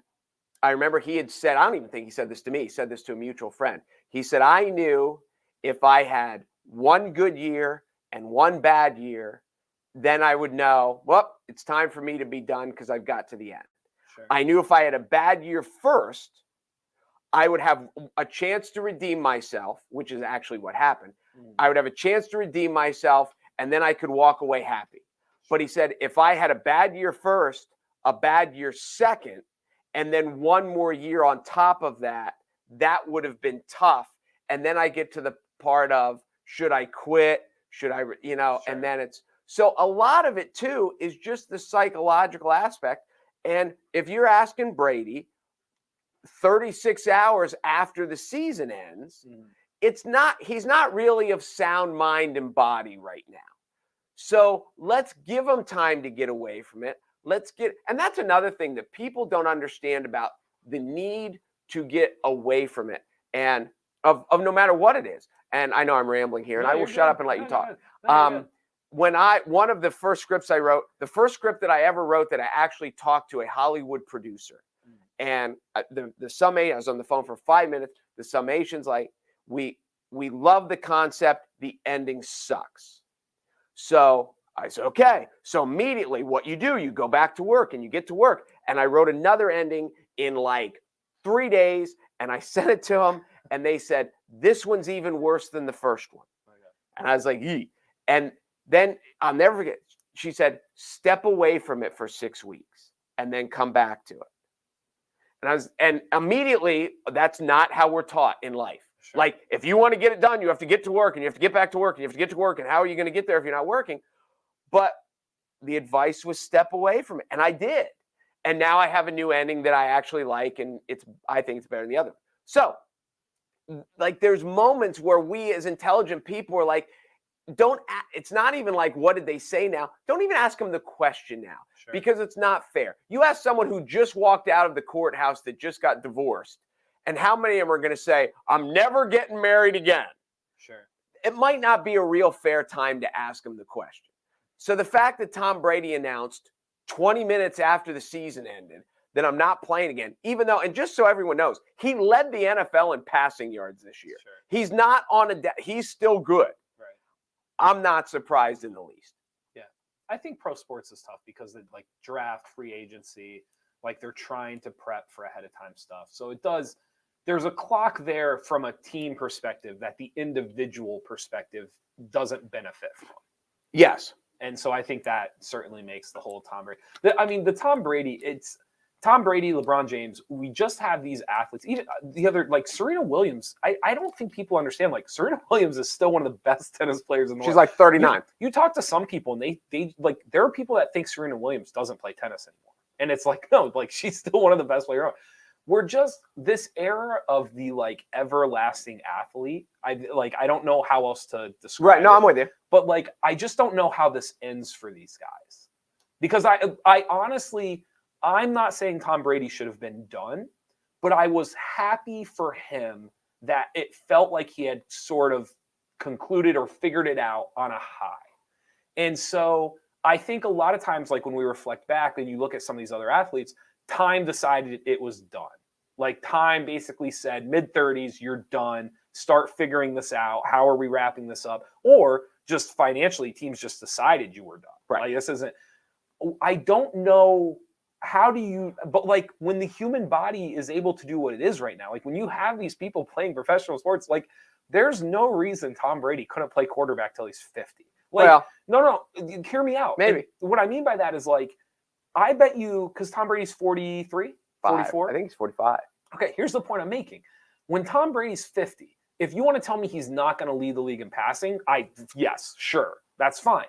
I remember he had said, I don't even think he said this to me. He said this to a mutual friend. He said, I knew if I had 1 good year and 1 bad year, then I would know, well, it's time for me to be done because I've got to the end. Sure. I knew if I had a bad year first, I would have a chance to redeem myself, which is actually what happened. I would have a chance to redeem myself, and then I could walk away happy. But he said, if I had a bad year first, a bad year second, and then 1 more year on top of that, that would have been tough. And then I get to the part of, should I quit? Should I, sure. And then it's, so a lot of it too is just the psychological aspect. And if you're asking Brady 36 hours after the season ends, he's not really of sound mind and body right now. So let's give him time to get away from it. And that's another thing that people don't understand about the need to get away from it and of no matter what it is. And I know I'm rambling here, and I will shut up and let you talk. One of the first scripts I wrote, the first script that I ever wrote that I actually talked to a Hollywood producer, and the summation, I was on the phone for 5 minutes. The summation's like, we love the concept, the ending sucks. So I said, okay. So immediately what you do, you go back to work and you get to work. And I wrote another ending in like 3 days, and I sent it to them, and they said, this one's even worse than the first one. And I was like, yee. And then I'll never forget, she said, step away from it for 6 weeks and then come back to it. And immediately, that's not how we're taught in life. Sure. Like, if you want to get it done, you have to get to work, and you have to get back to work, and you have to get to work. And how are you going to get there if you're not working? But the advice was step away from it. And I did. And now I have a new ending that I actually like, and I think it's better than the other. So, like, there's moments where we as intelligent people are like, it's not even like, what did they say now? Don't even ask them the question now, sure. Because it's not fair. You ask someone who just walked out of the courthouse that just got divorced, and how many of them are going to say, I'm never getting married again? Sure. It might not be a real fair time to ask them the question. So the fact that Tom Brady announced 20 minutes after the season ended that I'm not playing again, even though, and just so everyone knows, he led the NFL in passing yards this year. Sure. He's not he's still good. Right. I'm not surprised in the least. Yeah. I think pro sports is tough because of like draft, free agency, like they're trying to prep for ahead of time stuff. So there's a clock there from a team perspective that the individual perspective doesn't benefit from. Yes. And so I think that certainly makes the whole Tom Brady. The Tom Brady, it's Tom Brady, LeBron James. We just have these athletes. Even the other, like Serena Williams. I don't think people understand. Like Serena Williams is still one of the best tennis players in the world. She's like 39. You talk to some people, and they like there are people that think Serena Williams doesn't play tennis anymore, and it's like no, like she's still one of the best players. We're just this era of the like everlasting athlete. I don't know how else to describe. Right? No, I'm with you. But like I just don't know how this ends for these guys, because I honestly, I'm not saying Tom Brady should have been done, but I was happy for him that it felt like he had sort of concluded or figured it out on a high. And so I think a lot of times, like when we reflect back and you look at some of these other athletes, time decided it was done. Like time basically said, mid-30s, you're done. Start figuring this out. How are we wrapping this up? Or just financially, teams just decided you were done. Right. Like this isn't. I don't know. How do you, but like when the human body is able to do what it is right now, like when you have these people playing professional sports, like there's no reason Tom Brady couldn't play quarterback till he's 50. Like, well, no, hear me out. Maybe. And what I mean by that is like, I bet you, because Tom Brady's 43, 44. I think he's 45. Okay, here's the point I'm making. When Tom Brady's 50, if you want to tell me he's not going to lead the league in passing, yes, sure, that's fine.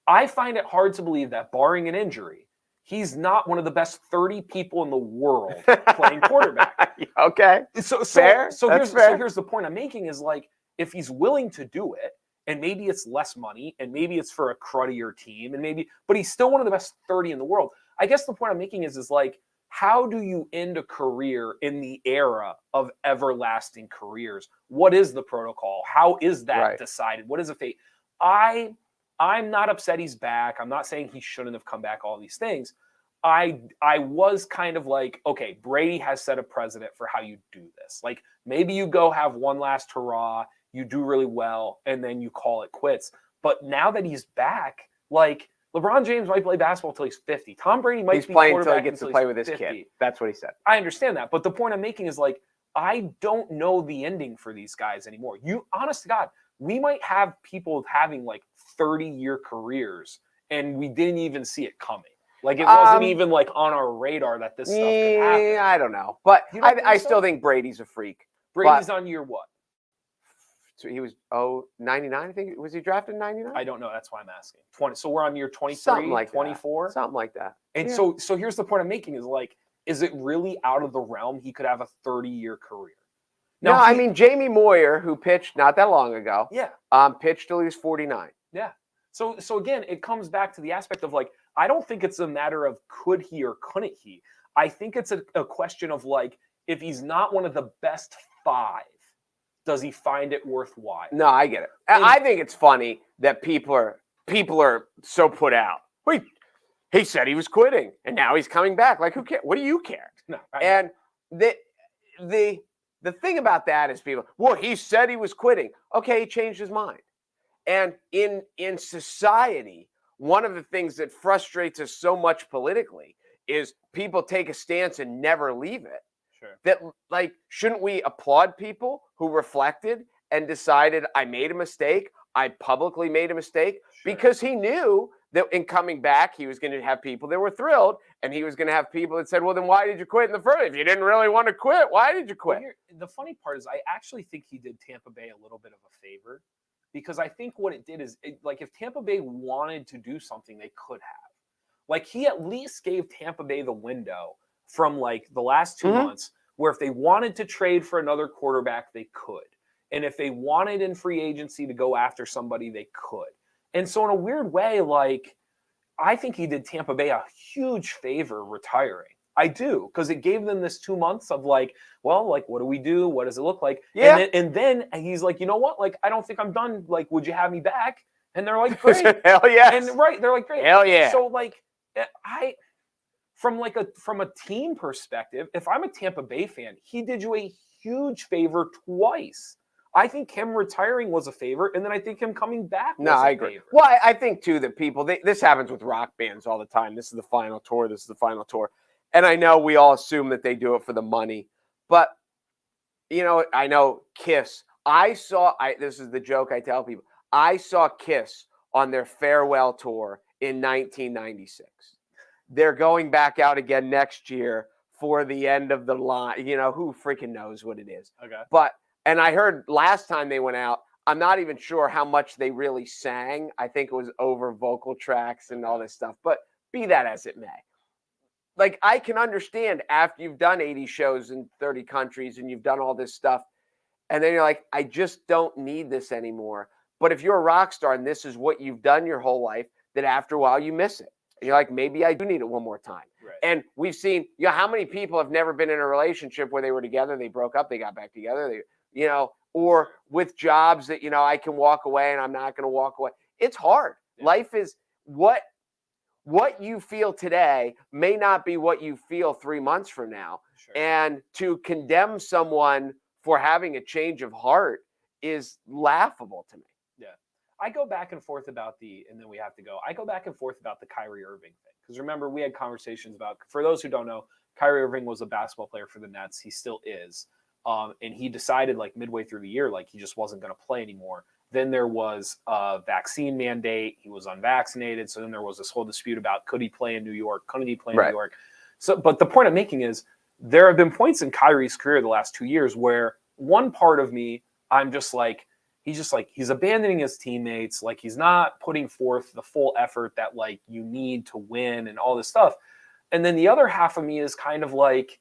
I find it hard to believe that barring an injury, he's not one of the best 30 people in the world playing quarterback. Okay. So here's the point I'm making is like, if he's willing to do it, and maybe it's less money, and maybe it's for a cruddier team, but he's still one of the best 30 in the world. I guess the point I'm making is like, how do you end a career in the era of everlasting careers? What is the protocol? How is that decided? What is a fate? I'm not upset he's back. I'm not saying he shouldn't have come back, all these things. I was kind of like, okay, Brady has set a precedent for how you do this. Like maybe you go have one last hurrah, you do really well, and then you call it quits. But now that he's back, like LeBron James might play basketball until he's 50. Tom Brady might be playing until quarterback he gets to until play he's with his 50. kid. That's what he said. I understand that. But the point I'm making is like, I don't know the ending for these guys anymore. Honest to God, we might have people having like 30-year careers and we didn't even see it coming. Like it wasn't even like on our radar that this stuff could happen. I don't know. But I still think Brady's a freak. Brady's on year what? So he was 99, I think. Was he drafted in 99? I don't know. That's why I'm asking. 20. So we're on year 23, something like 24? Something like that. And so here's the point I'm making is like, is it really out of the realm he could have a 30-year career? Now, I mean, Jamie Moyer, who pitched not that long ago, pitched till he was 49. Yeah. So again, it comes back to the aspect of like, I don't think it's a matter of could he or couldn't he. I think it's a question of like, if he's not one of the best 5, does he find it worthwhile? No, I get it. I think it's funny that people are so put out. Wait, he said he was quitting, and now he's coming back. Like, who cares? What do you care? No, and the thing about that is people, well, he said he was quitting. Okay, he changed his mind. And in society, one of the things that frustrates us so much politically is people take a stance and never leave it. Sure. That, like, shouldn't we applaud people who reflected and decided, I made a mistake, I publicly made a mistake, because he knew that in coming back, he was going to have people that were thrilled, and he was going to have people that said, well, then why did you quit in the first? If you didn't really want to quit, why did you quit? Well, the funny part is I actually think he did Tampa Bay a little bit of a favor, because I think what it did is, like, if Tampa Bay wanted to do something, they could have. Like, he at least gave Tampa Bay the window from, like, the last 2 months where if they wanted to trade for another quarterback, they could. And if they wanted in free agency to go after somebody, they could. And so in a weird way, like, I think he did Tampa Bay a huge favor retiring. I do, because it gave them this 2 months of like, well, like, what do we do? What does it look like? Yeah. And then he's like, you know what? Like, I don't think I'm done. Like, would you have me back? And they're like, great. Hell yeah. And they're like, great. Hell yeah. So like, from a team perspective, if I'm a Tampa Bay fan, he did you a huge favor twice. I think him retiring was a favor, and then I think him coming back was I a agree. favor. Well, I think, too, that people, this happens with rock bands all the time. This is the final tour. This is the final tour. And I know we all assume that they do it for the money. But, you know, I know Kiss. This is the joke I tell people. I saw Kiss on their farewell tour in 1996. They're going back out again next year for the end of the line. You know, who freaking knows what it is. Okay. And I heard last time they went out, I'm not even sure how much they really sang. I think it was over vocal tracks and all this stuff, but be that as it may. Like, I can understand after you've done 80 shows in 30 countries and you've done all this stuff, and then you're like, I just don't need this anymore. But if you're a rock star and this is what you've done your whole life, then after a while you miss it. And you're like, maybe I do need it one more time. Right. And we've seen, you know, how many people have never been in a relationship where they were together, they broke up, they got back together, they, you know, or with jobs that, you know, I can walk away and I'm not going to walk away. It's hard. Yeah. Life is what you feel today may not be what you feel 3 months from now. Sure. And to condemn someone for having a change of heart is laughable to me. Yeah. I go back and forth about and then we have to go. I go back and forth about the Kyrie Irving thing. Because remember, we had conversations about, for those who don't know, Kyrie Irving was a basketball player for the Nets. He still is. And he decided like midway through the year, like he just wasn't going to play anymore. Then there was a vaccine mandate. He was unvaccinated. So then there was this whole dispute about could he play in New York? Couldn't he play in New York? So, but the point I'm making is there have been points in Kyrie's career the last 2 years where one part of me, I'm just like, he's abandoning his teammates. Like he's not putting forth the full effort that like you need to win and all this stuff. And then the other half of me is kind of like,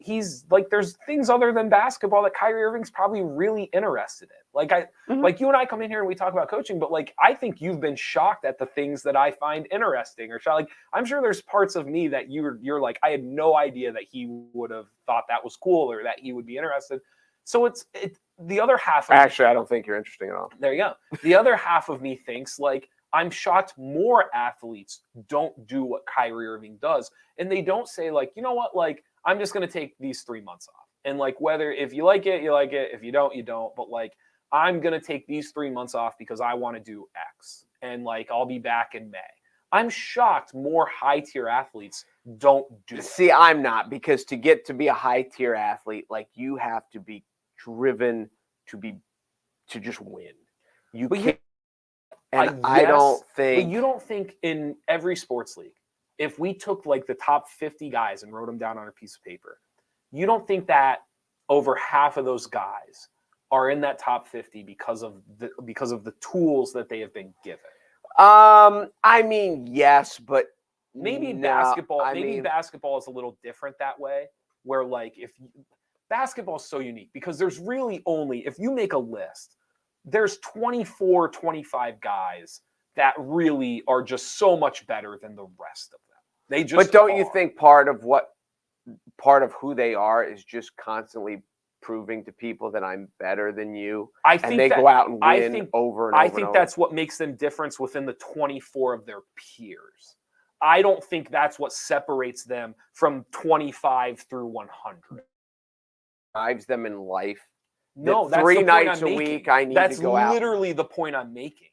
he's like, there's things other than basketball that Kyrie Irving's probably really interested in. Like like you and I come in here and we talk about coaching, but like, I think you've been shocked at the things that I find interesting or like, I'm sure there's parts of me that you're like, I had no idea that he would have thought that was cool or that he would be interested. So it's the other half. Actually, I don't think you're interesting at all. There you go. The other half of me thinks like, I'm shocked more athletes don't do what Kyrie Irving does. And they don't say like, you know what, like, I'm just going to take these 3 months off. And like, whether, if you like it, you like it. If you don't, you don't. But like, I'm going to take these 3 months off because I want to do X. And like, I'll be back in May. I'm shocked more high tier athletes don't do it. See, I'm not, because to get to be a high tier athlete, like you have to be driven to just win. You can't. And I don't think. But you don't think in every sports league, if we took like the top 50 guys and wrote them down on a piece of paper, you don't think that over half of those guys are in that top 50 because of the tools that they have been given? I mean, yes, but maybe no, basketball is a little different that way, where like basketball is so unique because there's really only, if you make a list, there's 24, 25 guys that really are just so much better than the rest of them. They just But don't you think part of who they are is just constantly proving to people that I'm better than you? And they go out and win over and over. I think that's what makes them different within the 24 of their peers. I don't think that's what separates them from 25 through 100. Drives them in life. No, that's 3 nights a week I need to go out. That's literally the point I'm making.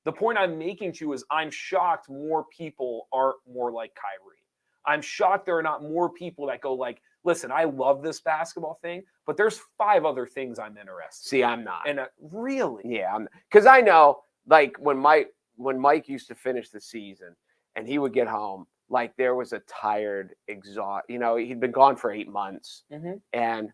The point I'm making to you is I'm shocked more people aren't more like Kyrie. I'm shocked there are not more people that go like, listen, I love this basketball thing, but there's 5 other things I'm interested in. See, I'm not. And really? Yeah, because I know, like, when Mike used to finish the season and he would get home, like, there was a tired, he'd been gone for 8 months. Mm-hmm. And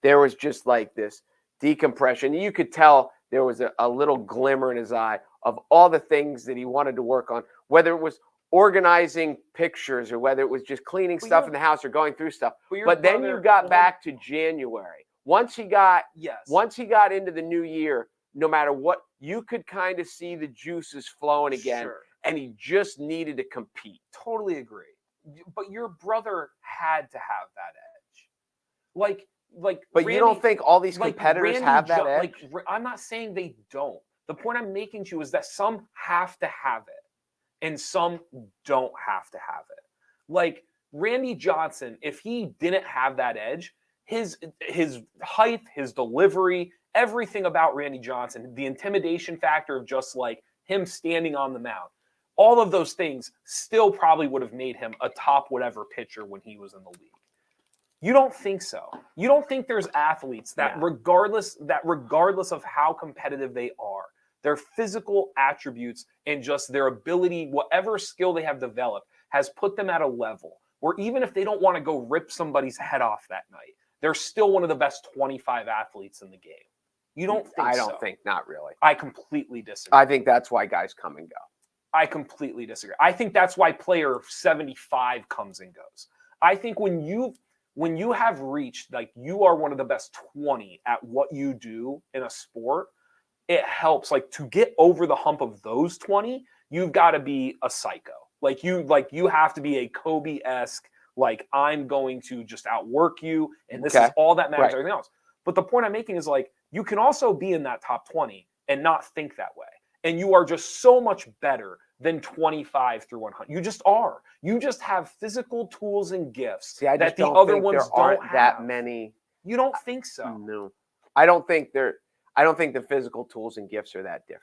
there was just like this decompression. You could tell there was a little glimmer in his eye of all the things that he wanted to work on, whether it was organizing pictures or whether it was just cleaning stuff in the house or going through stuff. But then you got back to January. Once he got into the new year, no matter what, you could kind of see the juices flowing again. Sure. And he just needed to compete. Totally agree. But your brother had to have that edge. But Randy, you don't think all these competitors have that edge? I'm not saying they don't. The point I'm making to you is that some have to have it and some don't have to have it. Like Randy Johnson, if he didn't have that edge, his height, his delivery, everything about Randy Johnson, the intimidation factor of just like him standing on the mound, all of those things still probably would have made him a top whatever pitcher when he was in the league. You don't think so? You don't think there's athletes that regardless of how competitive they are, Their physical attributes and just their ability, whatever skill they have developed, has put them at a level where even if they don't want to go rip somebody's head off that night, they're still one of the best 25 athletes in the game. You don't think I so? don't think, not really. I completely disagree. I think that's why guys come and go. I completely disagree. I think that's why player 75 comes and goes. I think when you have reached, like, you are one of the best 20 at what you do in a sport, it helps, like, to get over the hump of those 20, you've got to be a psycho. Like you have to be a Kobe-esque, like, I'm going to just outwork you, and this is all that matters, everything else. But the point I'm making is, like, you can also be in that top 20 and not think that way. And you are just so much better than 25 through 100. You just are. You just have physical tools and gifts that the other ones don't have. That many. You don't think so? No. I don't think the physical tools and gifts are that different.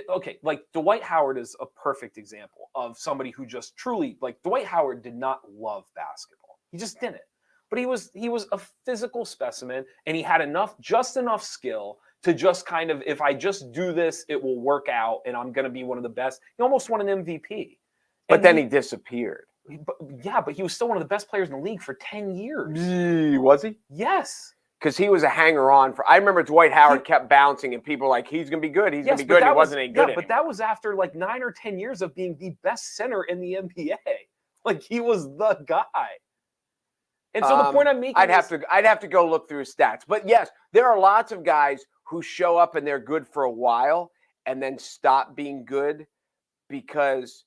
Okay, like Dwight Howard is a perfect example of somebody who just truly, like, Dwight Howard did not love basketball. He just didn't. But he was a physical specimen, and he had just enough skill to just kind of, if I just do this, it will work out, and I'm going to be one of the best. He almost won an MVP. But then he disappeared. But he was still one of the best players in the league for 10 years. Was he? Yes. Because he was a hanger-on for. I remember Dwight Howard kept bouncing, and people were like, "He's going to be good. He's going to be good." He wasn't any good anymore. But that was after like 9 or 10 years of being the best center in the NBA. Like, he was the guy. And so the point I'm making, I'd have to go look through his stats. But yes, there are lots of guys who show up and they're good for a while and then stop being good because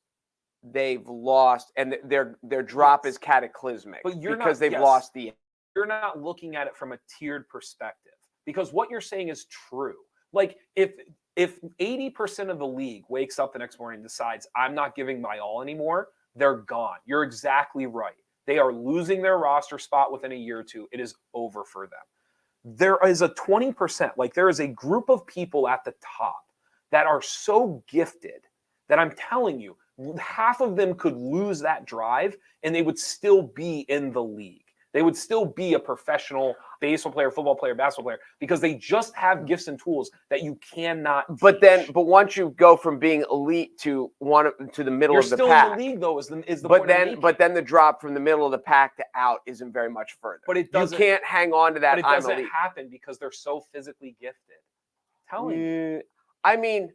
they've lost, and their drop is cataclysmic. But because they've lost the. You're not looking at it from a tiered perspective, because what you're saying is true. Like, if 80% of the league wakes up the next morning and decides, I'm not giving my all anymore, they're gone. You're exactly right. They are losing their roster spot within a year or two. It is over for them. There is a 20%, like, there is a group of people at the top that are so gifted that I'm telling you, half of them could lose that drive and they would still be in the league. They would still be a professional baseball player, football player, basketball player, because they just have gifts and tools that you cannot teach. But once you go from being elite to the middle of the pack, you're still in the league, though. Is the point? But then the drop from the middle of the pack to out isn't very much further. But it doesn't. You can't hang on to that. But it doesn't happen because they're so physically gifted. Telling you. I mean,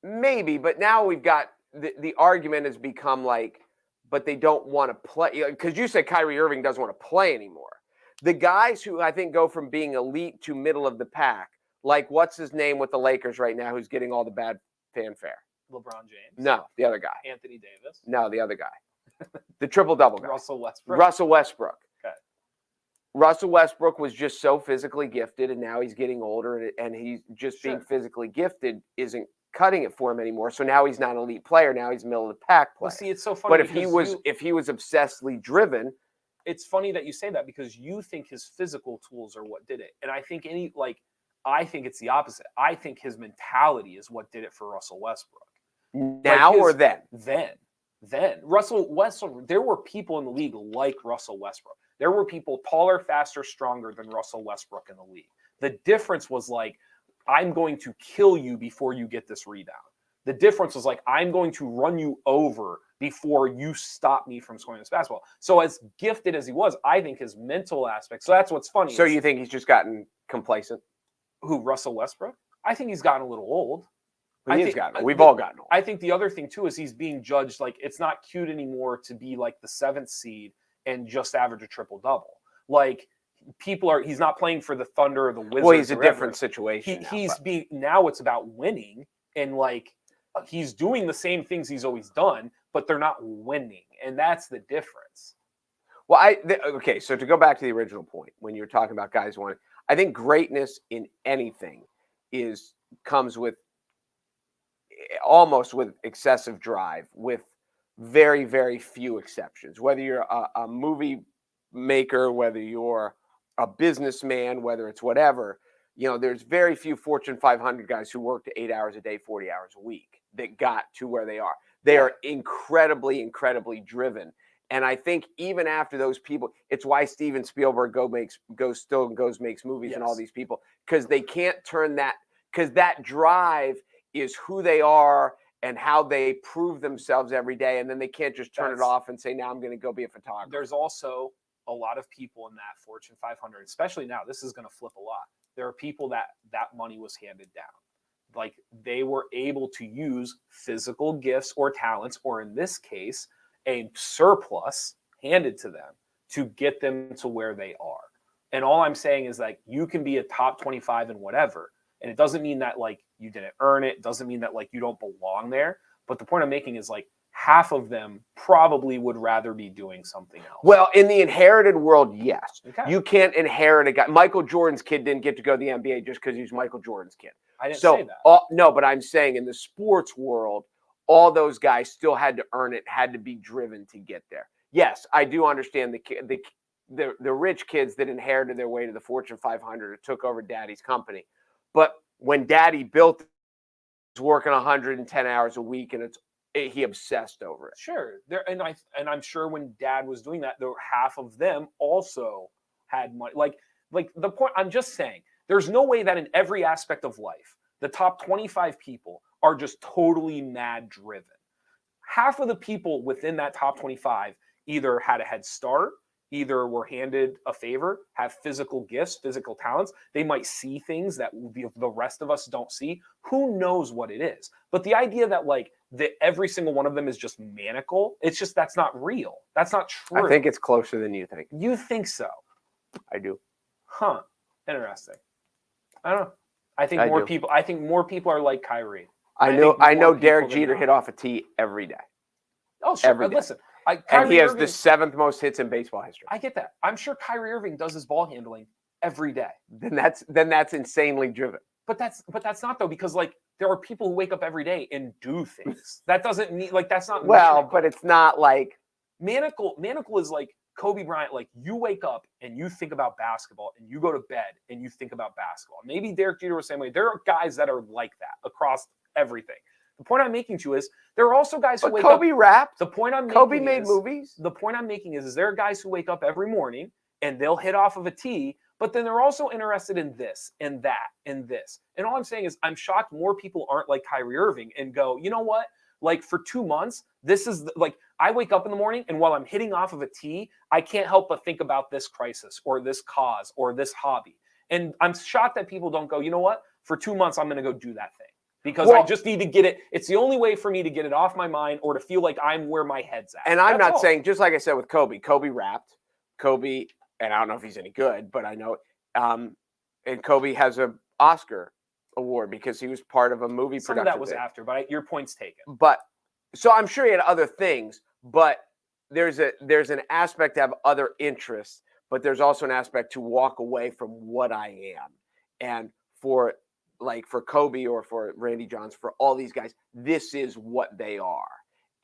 maybe, but now we've got the argument has become like, but they don't want to play, because you said Kyrie Irving doesn't want to play anymore. The guys who I think go from being elite to middle of the pack, like what's his name with the Lakers right now, who's getting all the bad fanfare? LeBron James. No, the other guy. Anthony Davis. No, the other guy. The triple-double guy. Russell Westbrook. Okay. Russell Westbrook was just so physically gifted, and now he's getting older, and he's just being physically gifted isn't cutting it for him anymore. So now he's not an elite player. Now he's a middle of the pack player. Well, see, it's so funny. But if he was obsessively driven, it's funny that you say that, because you think his physical tools are what did it, and I think I think it's the opposite. I think his mentality is what did it for Russell Westbrook. Now or then? Then Russell Westbrook. There were people in the league like Russell Westbrook. There were people taller, faster, stronger than Russell Westbrook in the league. The difference was like, I'm going to kill you before you get this rebound. The difference was like, I'm going to run you over before you stop me from scoring this basketball. So as gifted as he was, I think his mental aspect. So that's what's funny. So you think he's just gotten complacent? Who, Russell Westbrook? I think he's gotten a little old. We've all gotten old. I think the other thing too is he's being judged like it's not cute anymore to be like the 7th seed and just average a triple-double. Like, he's not playing for the Thunder or the Wizards. Well, he's a different situation. Now it's about winning, and like he's doing the same things he's always done, but they're not winning, and that's the difference. Well, okay, so to go back to the original point, when you're talking about guys wanting, I think greatness in anything comes with almost with excessive drive, with very, very few exceptions. Whether you're a movie maker, whether you're a businessman, whether it's whatever, there's very few Fortune 500 guys who worked 8 hours a day, 40 hours a week that got to where they are. They are incredibly, incredibly driven. And I think even after those people, it's why Steven Spielberg makes movies, and all these people, because they can't turn that. because that drive is who they are and how they prove themselves every day. And then they can't just turn it off and say, now I'm going to go be a photographer. There's also a lot of people in that Fortune 500, especially now, this is going to flip a lot. There are people that money was handed down. Like they were able to use physical gifts or talents, or in this case, a surplus handed to them to get them to where they are. And all I'm saying is like, you can be a top 25 in whatever. And it doesn't mean that like you didn't earn it. It doesn't mean that like you don't belong there. But the point I'm making is like half of them probably would rather be doing something else. Well, in the inherited world, yes. Okay. You can't inherit a guy. Michael Jordan's kid didn't get to go to the NBA just because he's Michael Jordan's kid. I didn't say that. No, but I'm saying in the sports world, all those guys still had to earn it, had to be driven to get there. Yes, I do understand the rich kids that inherited their way to the Fortune 500 or took over daddy's company. But when daddy built it, he was working 110 hours a week, and he obsessed over it. Sure. And I'm sure when dad was doing that, there were half of them also had money. Like the point I'm just saying, there's no way that in every aspect of life, the top 25 people are just totally mad driven. Half of the people within that top 25 either had a head start, either were handed a favor, have physical gifts, physical talents. They might see things that the rest of us don't see. Who knows what it is? But the idea that like that every single one of them is just maniacal, it's just, that's not real. That's not true. I think it's closer than you think. You think so? I do. Huh. Interesting. I don't know. I think more people are like Kyrie. I know Derek Jeter hit off a tee every day. Oh, sure. Every day. Listen, and he has the 7th most hits in baseball history. I get that. I'm sure Kyrie Irving does his ball handling every day. Then that's insanely driven. But that's not though, because like there are people who wake up every day and do things. That doesn't mean like that's not well, but it's not like maniacal is like Kobe Bryant. Like you wake up and you think about basketball, and you go to bed and you think about basketball. Maybe Derek Jeter was the same way. There are guys that are like that across everything. The point I'm making to you is there are also guys who wake up. Kobe rapped. The point I'm making Kobe made movies. The point I'm making is there are guys who wake up every morning and they'll hit off of a tee, but then they're also interested in this and that and this. And all I'm saying is I'm shocked more people aren't like Kyrie Irving and go, you know what? Like for 2 months, this is like I wake up in the morning and while I'm hitting off of a tee, I can't help but think about this crisis or this cause or this hobby. And I'm shocked that people don't go, you know what? For 2 months, I'm going to go do that thing. Because I just need to get it. It's the only way for me to get it off my mind or to feel like I'm where my head's at. And I'm not saying, just like I said with Kobe rapped. Kobe, and I don't know if he's any good, but I know, and Kobe has an Oscar award because he was part of a movie production. Some of that was after, but your point's taken. But so I'm sure he had other things, but there's an aspect to have other interests, but there's also an aspect to walk away from what I am. And for Kobe or for Randy Johns, for all these guys, this is what they are.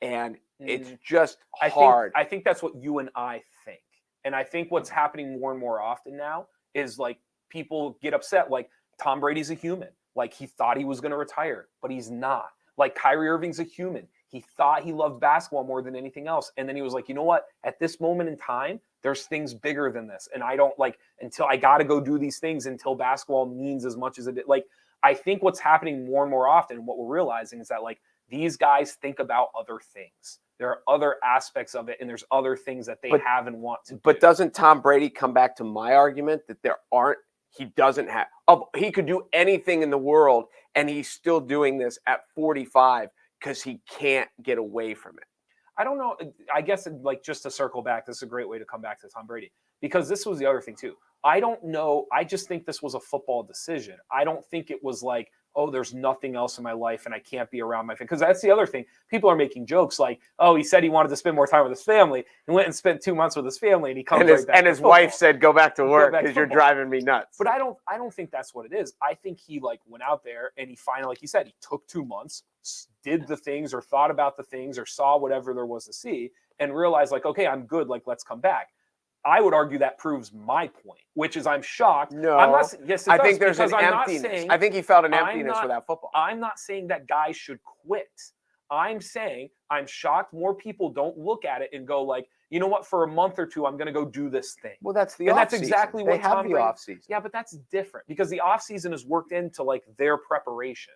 And it's just hard. I think that's what you and I think. And I think what's happening more and more often now is like people get upset. Like Tom Brady's a human. Like he thought he was going to retire, but he's not. Like Kyrie Irving's a human. He thought he loved basketball more than anything else. And then he was like, you know what? At this moment in time, there's things bigger than this. And I don't like until I got to go do these things until basketball means as much as it did. Like, I think what's happening more and more often, what we're realizing is that like these guys think about other things. There are other aspects of it, and there's other things that they have and want to do. But doesn't Tom Brady come back to my argument that he could do anything in the world, and he's still doing this at 45 because he can't get away from it. I don't know. I guess like just to circle back, this is a great way to come back to Tom Brady, because this was the other thing too. I don't know. I just think this was a football decision. I don't think it was like, oh, there's nothing else in my life and I can't be around my family. Because that's the other thing. People are making jokes like, oh, he said he wanted to spend more time with his family and went and spent 2 months with his family and he comes right back. And his wife said, go back to work because you're driving me nuts. But I don't think that's what it is. I think he like went out there and he finally, like he said, he took 2 months, did the things or thought about the things or saw whatever there was to see and realized like, okay, I'm good. Like, let's come back. I would argue that proves my point, which is I'm shocked. No, I'm not. Yes, I think there's an emptiness. I think he felt an emptiness without football. I'm not saying that guys should quit. I'm saying I'm shocked more people don't look at it and go like, you know what, for a month or two, I'm going to go do this thing. Well, that's the And off that's exactly what they have Tom the Brady. off season. Yeah, but that's different because the off season is worked into like their preparation.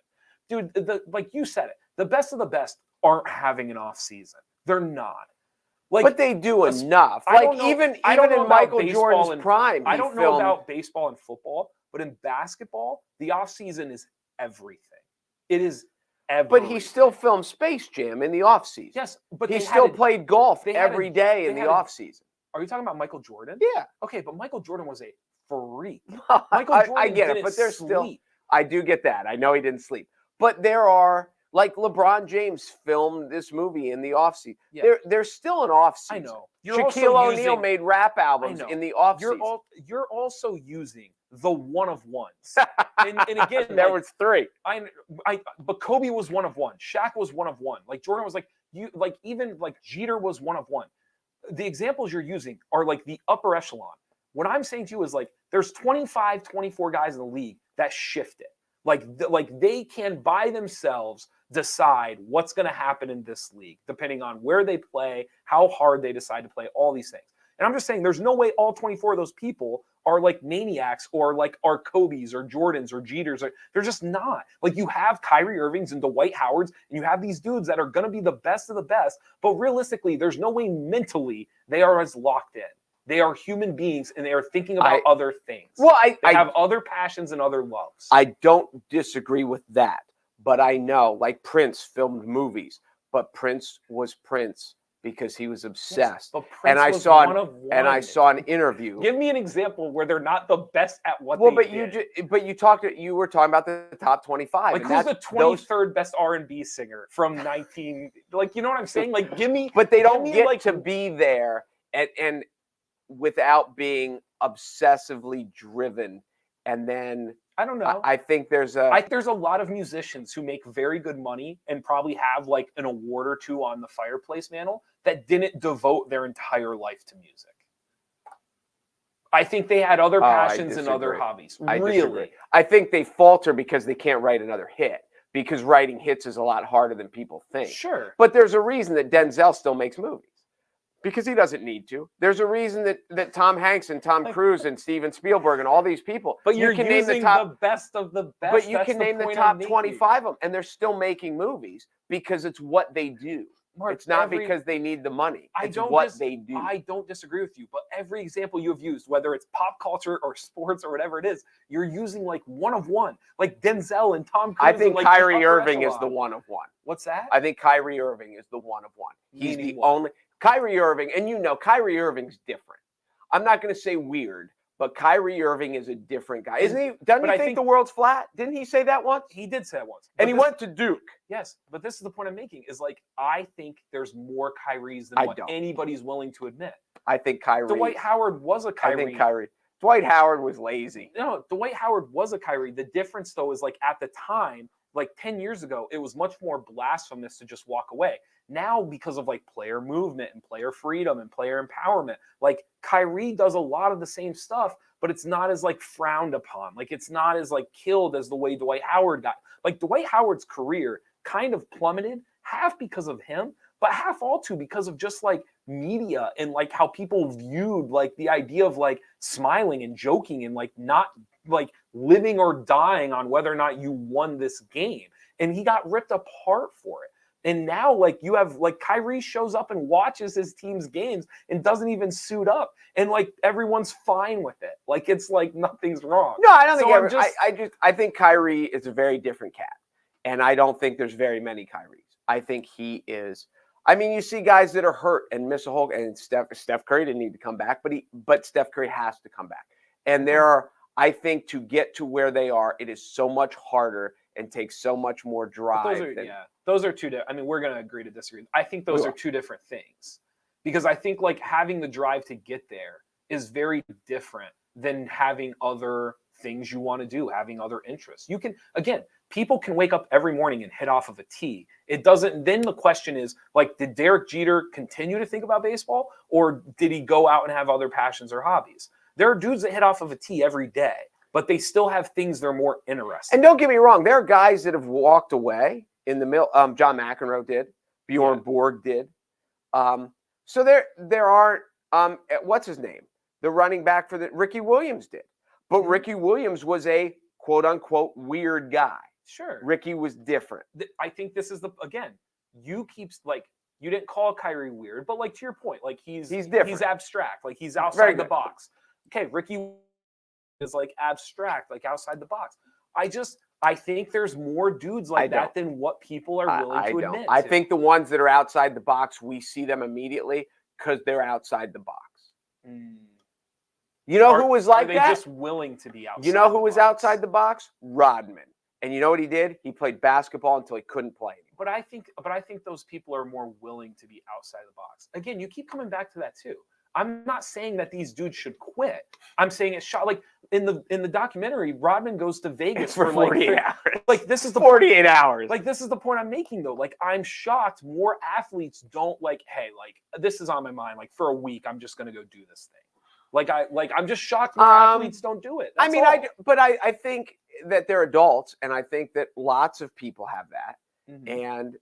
Dude, like you said it, the best of the best aren't having an off season. They're not. Like, but they do enough. I Like don't know, even I don't know in about Michael baseball Jordan's and- prime, I he don't know filmed. about baseball and football, but in basketball, the off season is everything. It is everything. But he still filmed Space Jam in the off season. Yes, but he they still had a- played golf they had a- every day in they the had a- off season. Are you talking about Michael Jordan? Yeah. Okay, but Michael Jordan was a freak. I Michael Jordan get it, didn't but there's still. sleep. I do get that. I know he didn't sleep, but there are like LeBron James filmed this movie in the off season. Yeah. There's still an off season. I know. Shaquille O'Neal made rap albums in the off season. You're also using the one of ones. And again, there was three. But Kobe was one of one. Shaq was one of one. Like Jordan was even Jeter was one of one. The examples you're using are like the upper echelon. What I'm saying to you is like there's 25, 24 guys in the league that shift it. Like they can by themselves decide what's going to happen in this league, depending on where they play, how hard they decide to play, all these things. And I'm just saying there's no way all 24 of those people are like maniacs or like are Kobe's or Jordans or Jeters. They're just not. Like you have Kyrie Irvings and Dwight Howards, and you have these dudes that are going to be the best of the best. But realistically, there's no way mentally they are as locked in. They are human beings, and they are thinking about other things. Well, they have other passions and other loves. I don't disagree with that. But I know, like Prince filmed movies, but Prince was Prince because he was obsessed. Yes, and I saw an interview. Give me an example where they're not the best at what well, they but did. you were talking about the top 25. Like who's the 23rd best R&B singer from 19? Like you know what I'm saying? Like give me. But they don't get to be there and without being obsessively driven, and then. I don't know. I think there's a lot of musicians who make very good money and probably have like an award or two on the fireplace mantle that didn't devote their entire life to music. I think they had other passions and other hobbies. Really? I think they falter because they can't write another hit because writing hits is a lot harder than people think. Sure. But there's a reason that Denzel still makes movies. Because he doesn't need to. There's a reason that Tom Hanks and Tom Cruise and Steven Spielberg and all these people. But you can name the best of the best. But you can name the top 25 of them, and they're still making movies because it's what they do. Mark, it's not because they need the money. It's what they do. I don't disagree with you, but every example you have used, whether it's pop culture or sports or whatever it is, you're using like one of one. Like Denzel and Tom Cruise. I think like Kyrie Irving is the one of one. What's that? I think Kyrie Irving is the one of one. He's the only. Kyrie Irving, and Kyrie Irving's different. I'm not going to say weird, but Kyrie Irving is a different guy. Isn't he? Doesn't he think the world's flat? Didn't he say that once? He did say that once. And he went to Duke. Yes, but this is the point I'm making, is like, I think there's more Kyries than what anybody's willing to admit. I think Kyrie. Dwight Howard was a Kyrie. Dwight Howard was lazy. No, Dwight Howard was a Kyrie. The difference, though, is like at the time, like 10 years ago, it was much more blasphemous to just walk away. Now, because of like player movement and player freedom and player empowerment, like Kyrie does a lot of the same stuff, but it's not as like frowned upon. Like it's not as like killed as the way Dwight Howard got. Like Dwight Howard's career kind of plummeted, half because of him, but half also because of just like media and like how people viewed like the idea of like smiling and joking and like not like living or dying on whether or not you won this game. And he got ripped apart for it. And now, like, you have, like, Kyrie shows up and watches his team's games and doesn't even suit up. And, like, everyone's fine with it. Like, it's like nothing's wrong. No, I don't think I think Kyrie is a very different cat. And I don't think there's very many Kyries. I think he is. I mean, you see guys that are hurt and miss a whole, and Steph Curry didn't need to come back, but Steph Curry has to come back. And there are, I think, to get to where they are, it is so much harder and takes so much more drive. Those are two. I mean, we're going to agree to disagree. I think those are two different things, because I think like having the drive to get there is very different than having other things you want to do, having other interests. You can, again, people can wake up every morning and hit off of a tee. It doesn't, then the question is like, did Derek Jeter continue to think about baseball, or did he go out and have other passions or hobbies? There are dudes that hit off of a tee every day, but they still have things they're more interested in. And don't get me wrong, there are guys that have walked away in the middle. John McEnroe did. Bjorn Borg did. So there aren't what's his name? The running back for the Ricky Williams did. But Ricky Williams was a quote unquote weird guy. Sure. Ricky was different. I think this is you keep like you didn't call Kyrie weird, but like to your point, like he's different. He's abstract, like he's outside the box. Okay, Ricky is like abstract, like outside the box. I think there's more dudes like that than what people are willing to admit. I think the ones that are outside the box, we see them immediately because they're outside the box. You know who was like that? Are they just willing to be outside? You know who was outside the box? Rodman. And you know what he did? He played basketball until he couldn't play anymore. But I think those people are more willing to be outside the box. Again, you keep coming back to that too. I'm not saying that these dudes should quit. I'm saying it's shot like in the documentary, Rodman goes to Vegas for 48 hours. Like this is the 48 hours. Like this is the point I'm making though. Like I'm shocked more athletes don't like, hey, like this is on my mind. Like for a week, I'm just gonna go do this thing. I'm just shocked more athletes don't do it. That's I think that they're adults, and I think that lots of people have that, and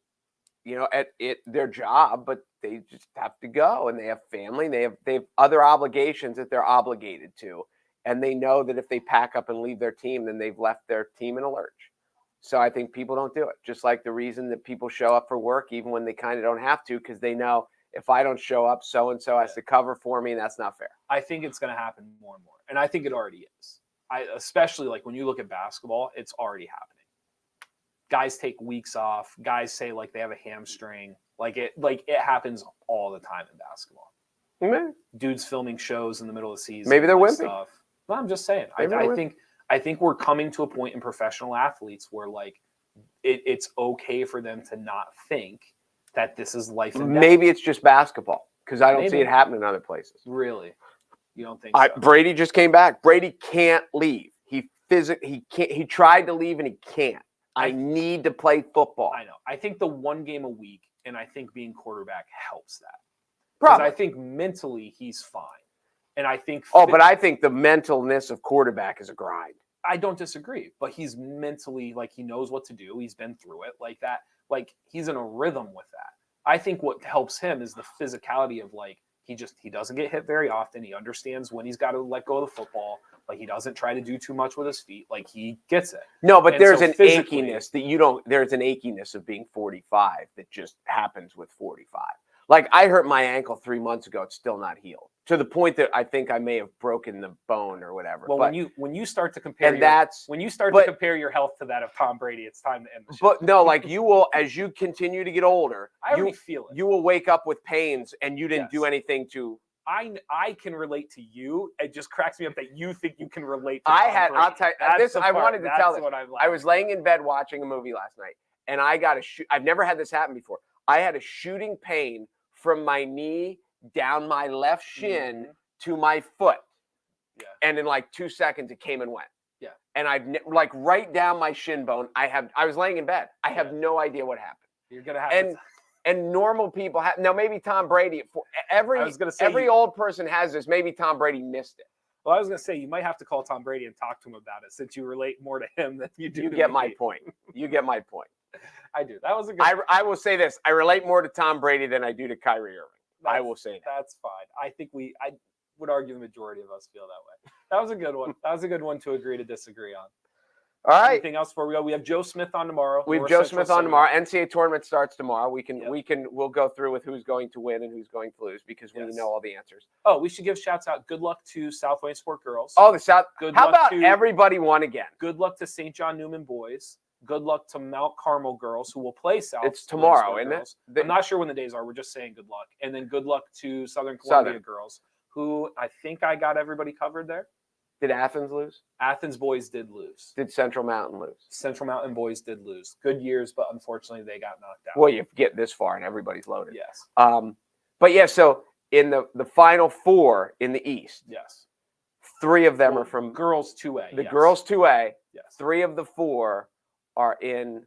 at their job, but they just have to go, and they have family, they have other obligations that they're obligated to, and they know that if they pack up and leave their team, then they've left their team in a lurch. So I think people don't do it. Just like the reason that people show up for work even when they kind of don't have to, because they know if I don't show up, so and so has to cover for me, and that's not fair. I think it's going to happen more and more, and I think it already is. Especially like when you look at basketball, it's already happening. Guys take weeks off. Guys say like they have a hamstring. Like it happens all the time in basketball. Mm-hmm. Dudes filming shows in the middle of the season. Maybe they're wimpy. Stuff. No, I'm just saying. I think we're coming to a point in professional athletes where like it's okay for them to not think that this is life and death. Maybe it's just basketball because I don't see it happening in other places. Really? You don't think so? Brady just came back. Brady can't leave. He can't. He tried to leave and he can't. I need to play football. I know. I think the one game a week, and I think being quarterback helps that. Probably. I think mentally he's fine. And I think but I think the mentalness of quarterback is a grind. I don't disagree, but he's mentally like he knows what to do. He's been through it like that. Like he's in a rhythm with that. I think what helps him is the physicality of like he doesn't get hit very often. He understands when he's got to let go of the football. Like he doesn't try to do too much with his feet. Like he gets it. No, but there's an achiness that you don't. There's an achiness of being 45 that just happens with 45. Like I hurt my ankle 3 months ago. It's still not healed to the point that I think I may have broken the bone or whatever. Well, when you start to compare, to compare your health to that of Tom Brady, it's time to end the show. But no, like you will, as you continue to get older, I already feel it. You will wake up with pains, and you didn't do anything to. I can relate to you. It just cracks me up that you think you can relate to Tom Brady. I'll tell you this. I wanted to tell this. I was laying in bed watching a movie last night, and I got I've never had this happen before. I had a shooting pain from my knee down my left shin to my foot. Yeah. And in like 2 seconds, it came and went. Yeah. And I've like right down my shin bone. I was laying in bed. I have no idea what happened. You're gonna have and normal people have. Now maybe Tom Brady. Every old person has this. Maybe Tom Brady missed it. Well, I was gonna say you might have to call Tom Brady and talk to him about it since you relate more to him than you do. You get my point. You get my point. I do. That was a good. I will say this. I relate more to Tom Brady than I do to Kyrie Irving. I will say that. That's fine. I think I would argue the majority of us feel that way. That was a good one. That was a good one to agree to disagree on. All right. Anything else before we go? We have Joe Smith on tomorrow. We have Joe Smith on tomorrow. NCAA tournament starts tomorrow. We'll go through with who's going to win and who's going to lose because we know all the answers. Oh, we should give shouts out. Good luck to South Williamsport girls. Oh, the South. How about everybody won again? Good luck to St. John Newman boys. Good luck to Mount Carmel girls who will play South. It's tomorrow, isn't it? I'm not sure when the days are. We're just saying good luck. And then good luck to Southern Columbia girls who I think I got everybody covered there. Did Athens lose? Athens boys did lose. Did Central Mountain lose? Central Mountain boys did lose. Good years, but unfortunately they got knocked out. Well, you get this far and everybody's loaded. Yes. But yeah, so in the final four in the East, yes, 3 of them are from girls 2A. The girls 2A. Yes. 3 of the 4 are in.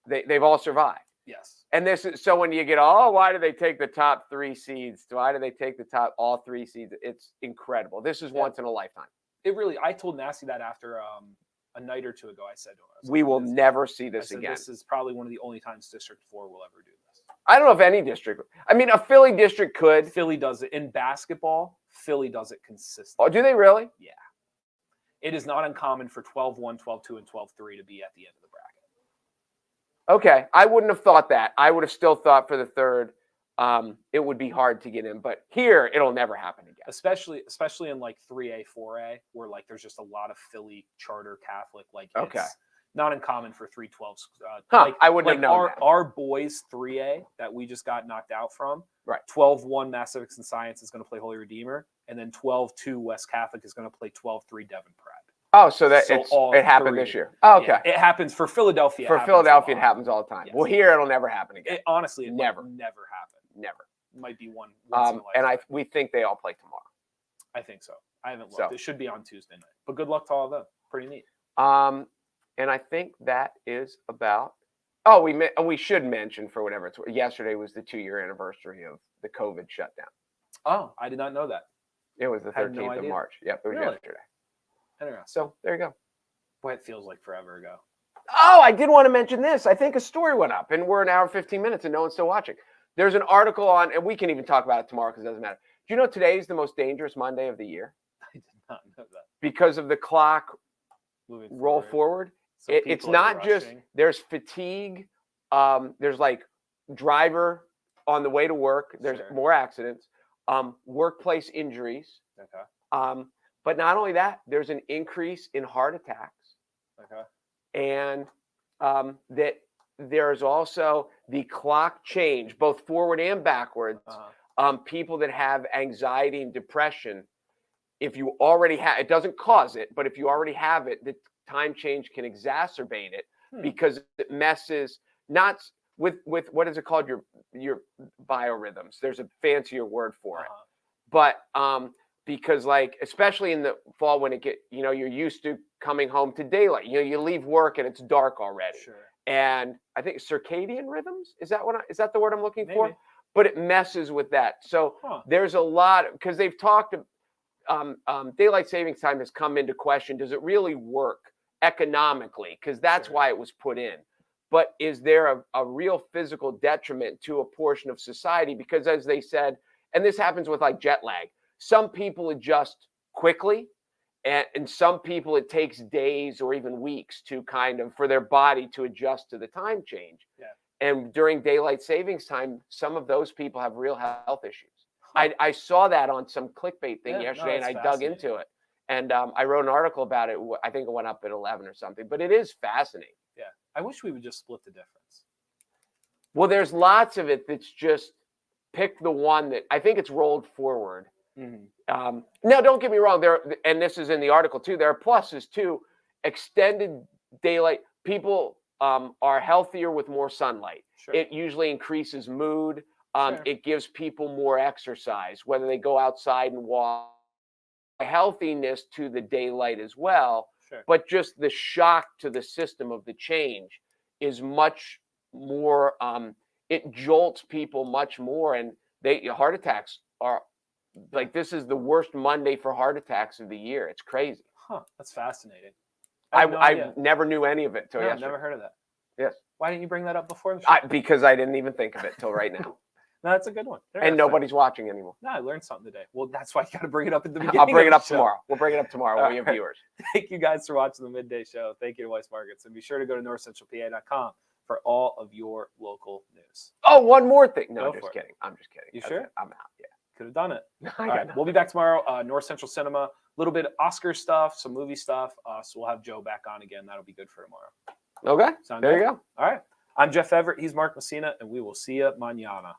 They've all survived. Yes. And this is so when you get why do they take the top 3 seeds? Why do they take all 3 seeds? It's incredible. This is once in a lifetime. It really. I told Nasty that after a night or two ago. I said to him, we will never see this again. This is probably one of the only times District 4 will ever do this. I don't know if any district. I mean, a Philly district could. Philly does it in basketball. Philly does it consistently. Oh, do they really? Yeah. It is not uncommon for 12-1, 12-2, and 12-3 to be at the end of the bracket. Okay, I wouldn't have thought that. I would have still thought for the third, it would be hard to get in. But here, it'll never happen again. Especially in like 3A, 4A, where like there's just a lot of Philly charter Catholic. Like it's not uncommon for 312s. I wouldn't have known that. Our boys 3A that we just got knocked out from. Right. 12-1 Mass Civics and Science is going to play Holy Redeemer, and then 12-2 West Catholic is going to play 12-3 Devon Pratt. Oh, so it happened this year. Oh, okay. Yeah, it happens for Philadelphia. For Philadelphia, it happens all the time. Yes. Well, here it'll never happen again. Honestly, it never happen. Never. It might be one. And we think they all play tomorrow. I think so. I haven't looked. It should be on Tuesday night. But good luck to all of them. Pretty neat. And I think that is about. Oh, we should mention for whatever it's worth. Yesterday was the 2-year anniversary of the COVID shutdown. Oh, I did not know that. It was the 13th of March. Yep, it was yesterday. Interesting. So there you go. Boy, it feels like forever ago. Oh, I did want to mention this. I think a story went up, and we're an hour and 15 minutes, and no one's still watching. There's an article on, and we can even talk about it tomorrow because it doesn't matter. Do you know today's the most dangerous Monday of the year? I did not know that. Because of the clock roll forward. So It's not just, there's fatigue. There's like driver on the way to work. There's more accidents. Workplace injuries. Okay. But not only that, there's an increase in heart attacks. Okay. And that there's also the clock change, both forward and backwards. People that have anxiety and depression, if you already have, it doesn't cause it, but if you already have it, the time change can exacerbate it because it messes not with what is it called? Your biorhythms. There's a fancier word for it. But because like, especially in the fall when it you're used to coming home to daylight, you leave work and it's dark already. Sure. And I think circadian rhythms, is that the word I'm looking for? But it messes with that. So there's a lot, because they've talked, daylight savings time has come into question. Does it really work economically? Because that's why it was put in. But is there a real physical detriment to a portion of society? Because as they said, and this happens with like jet lag, some people adjust quickly, and some people it takes days or even weeks to for their body to adjust to the time change. Yeah. And during daylight savings time, some of those people have real health issues. I saw that on some clickbait thing yesterday, and I dug into it. And I wrote an article about it. I think it went up at 11 or something, but it is fascinating. Yeah. I wish we would just split the difference. Well, there's lots of it that's just pick the one that I think it's rolled forward. Now, don't get me wrong. And this is in the article too. There are pluses too. Extended daylight. People are healthier with more sunlight. Sure. It usually increases mood. It gives people more exercise, whether they go outside and walk. Healthiness to the daylight as well. Sure. But just the shock to the system of the change is much more. It jolts people much more, and heart attacks are. Like, this is the worst Monday for heart attacks of the year. It's crazy. That's fascinating. I never knew any of it until yesterday. I've never heard of that. Yes. Why didn't you bring that up before the show? Because I didn't even think of it till right now. No, that's a good one. And nobody's watching anymore. No, I learned something today. Well, that's why you got to bring it up at the beginning. I'll bring it up tomorrow. We'll bring it up tomorrow when we have viewers. Thank you guys for watching the Midday Show. Thank you to Weiss Markets. And be sure to go to NorthcentralPa.com for all of your local news. Oh, one more thing. No, I'm just kidding. You sure? I'm out. Yeah. Could have done it. All right. We'll be back tomorrow. North Central Cinema, a little bit of Oscar stuff, some movie stuff. So we'll have Joe back on again. That'll be good for tomorrow. Okay. There you go. All right. I'm Jeff Everett. He's Mark Messina, and we will see you mañana.